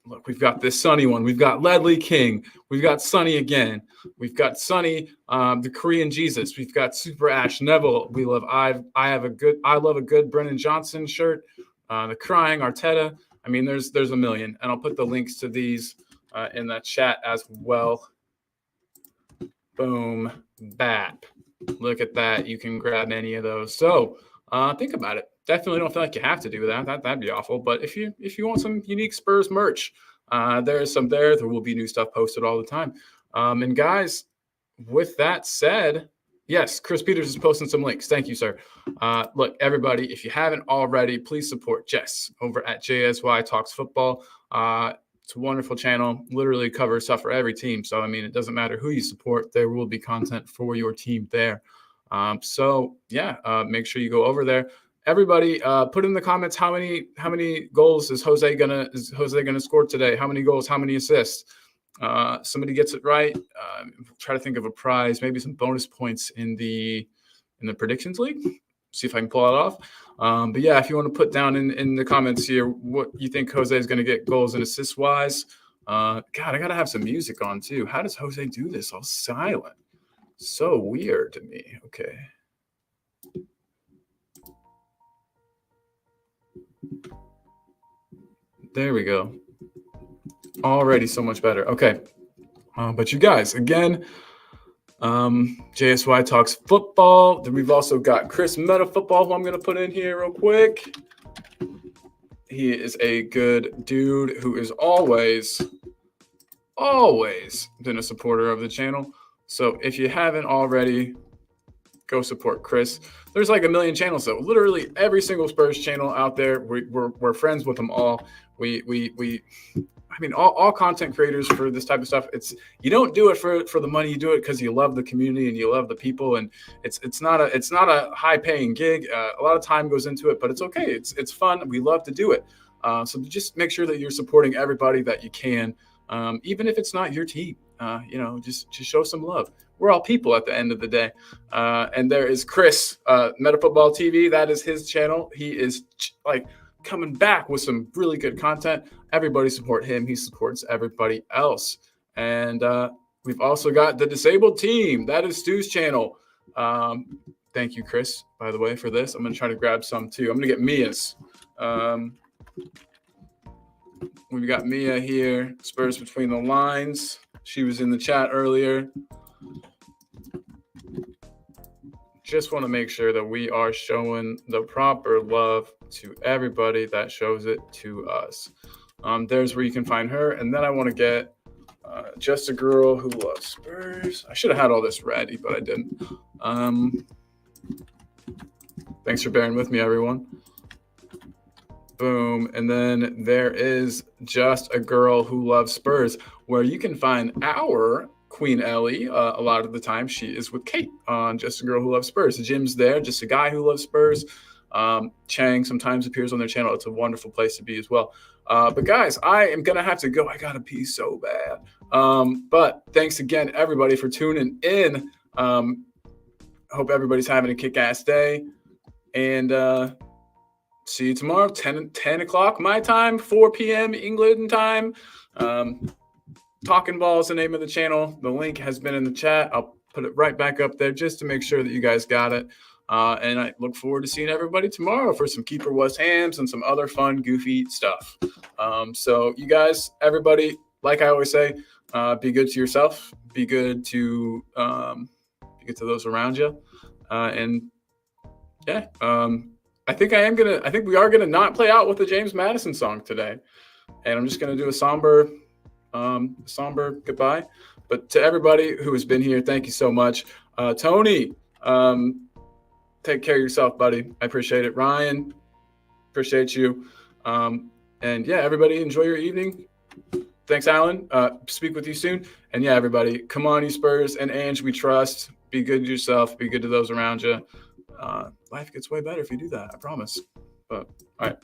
look, we've got this Sunny one. We've got Ledley King. We've got Sunny again. We've got Sunny, the Korean Jesus. We've got Super Ash Neville. We love I love a good Brennan Johnson shirt. The Crying Arteta. I mean, there's a million, and I'll put the links to these in the chat as well. Boom, bap. Look at that. You can grab any of those. So think about it. Definitely don't feel like you have to do that. That'd be awful. But if you want some unique Spurs merch, there's some there. There will be new stuff posted all the time. And guys, with that said, yes, Chris Peters is posting some links. Thank you, sir. Look, everybody, if you haven't already, please support Jess over at JSY Talks Football. It's a wonderful channel, literally covers stuff for every team. So, I mean, it doesn't matter who you support. There will be content for your team there. Make sure you go over there. Everybody, put in the comments how many goals is Jose gonna score today? How many goals? How many assists? Somebody gets it right. Try to think of a prize, maybe some bonus points in the predictions league. See if I can pull it off. But yeah, if you want to put down in the comments here what you think Jose is going to get goals and assists wise. God, I gotta have some music on too. How does Jose do this all silent? So weird to me. Okay. There we go. Already so much better. Okay. But you guys, again, JSY Talks Football. Then we've also got Chris Meta Football, who I'm going to put in here real quick. He is a good dude who is always been a supporter of the channel. So if you haven't already, go support Chris. There's like a million channels, though. Literally every single Spurs channel out there. We're friends with them all. I I mean, all content creators for this type of stuff, you don't do it for the money. You do it because you love the community and you love the people. And it's not a high paying gig. A lot of time goes into it, but it's okay. It's fun. We love to do it. So just make sure that you're supporting everybody that you can, even if it's not your team. Just show some love. We're all people at the end of the day. And there is Chris, Meta Football TV. That is his channel. He is coming back with some really good content. Everybody support him. He supports everybody else. And we've also got the Disabled Team. That is Stu's channel. Thank you, Chris, by the way, for this. I'm going to try to grab some too. I'm going to get Mia's. We've got Mia here, Spurs Between the Lines. She was in the chat earlier. Just want to make sure that we are showing the proper love to everybody that shows it to us. There's where you can find her. And then I want to get Just a Girl Who Loves Spurs. I should have had all this ready, but I didn't. Thanks for bearing with me, everyone. Boom. And then there is Just a Girl Who Loves Spurs, where you can find our Queen Ellie. A lot of the time she is with Kate on Just a Girl Who Loves Spurs. Jim's there, Just a Guy Who Loves Spurs. Chang sometimes appears on their channel. It's a wonderful place to be as well. But guys, I am going to have to go. I got to pee so bad. But thanks again, everybody, for tuning in. Hope everybody's having a kick-ass day. And see you tomorrow, 10 o'clock my time, 4 p.m. England time. Talking Ball is the name of the channel. The link has been in the chat. I'll put it right back up there just to make sure that you guys got it. And I look forward to seeing everybody tomorrow for some Keeper West hams and some other fun, goofy stuff. So you guys, everybody, like I always say, be good to yourself. Be good to those around you. I think we are gonna not play out with the James Madison song today, and I'm just gonna do a somber goodbye. But to everybody who has been here, thank you so much. Tony, take care of yourself, buddy. I appreciate it. Ryan, appreciate you. And yeah, everybody, enjoy your evening. Thanks, Alan. Speak with you soon. And yeah, everybody, come on, you Spurs and Ange, we trust. Be good to yourself. Be good to those around you. Life gets way better if you do that. I promise. But all right.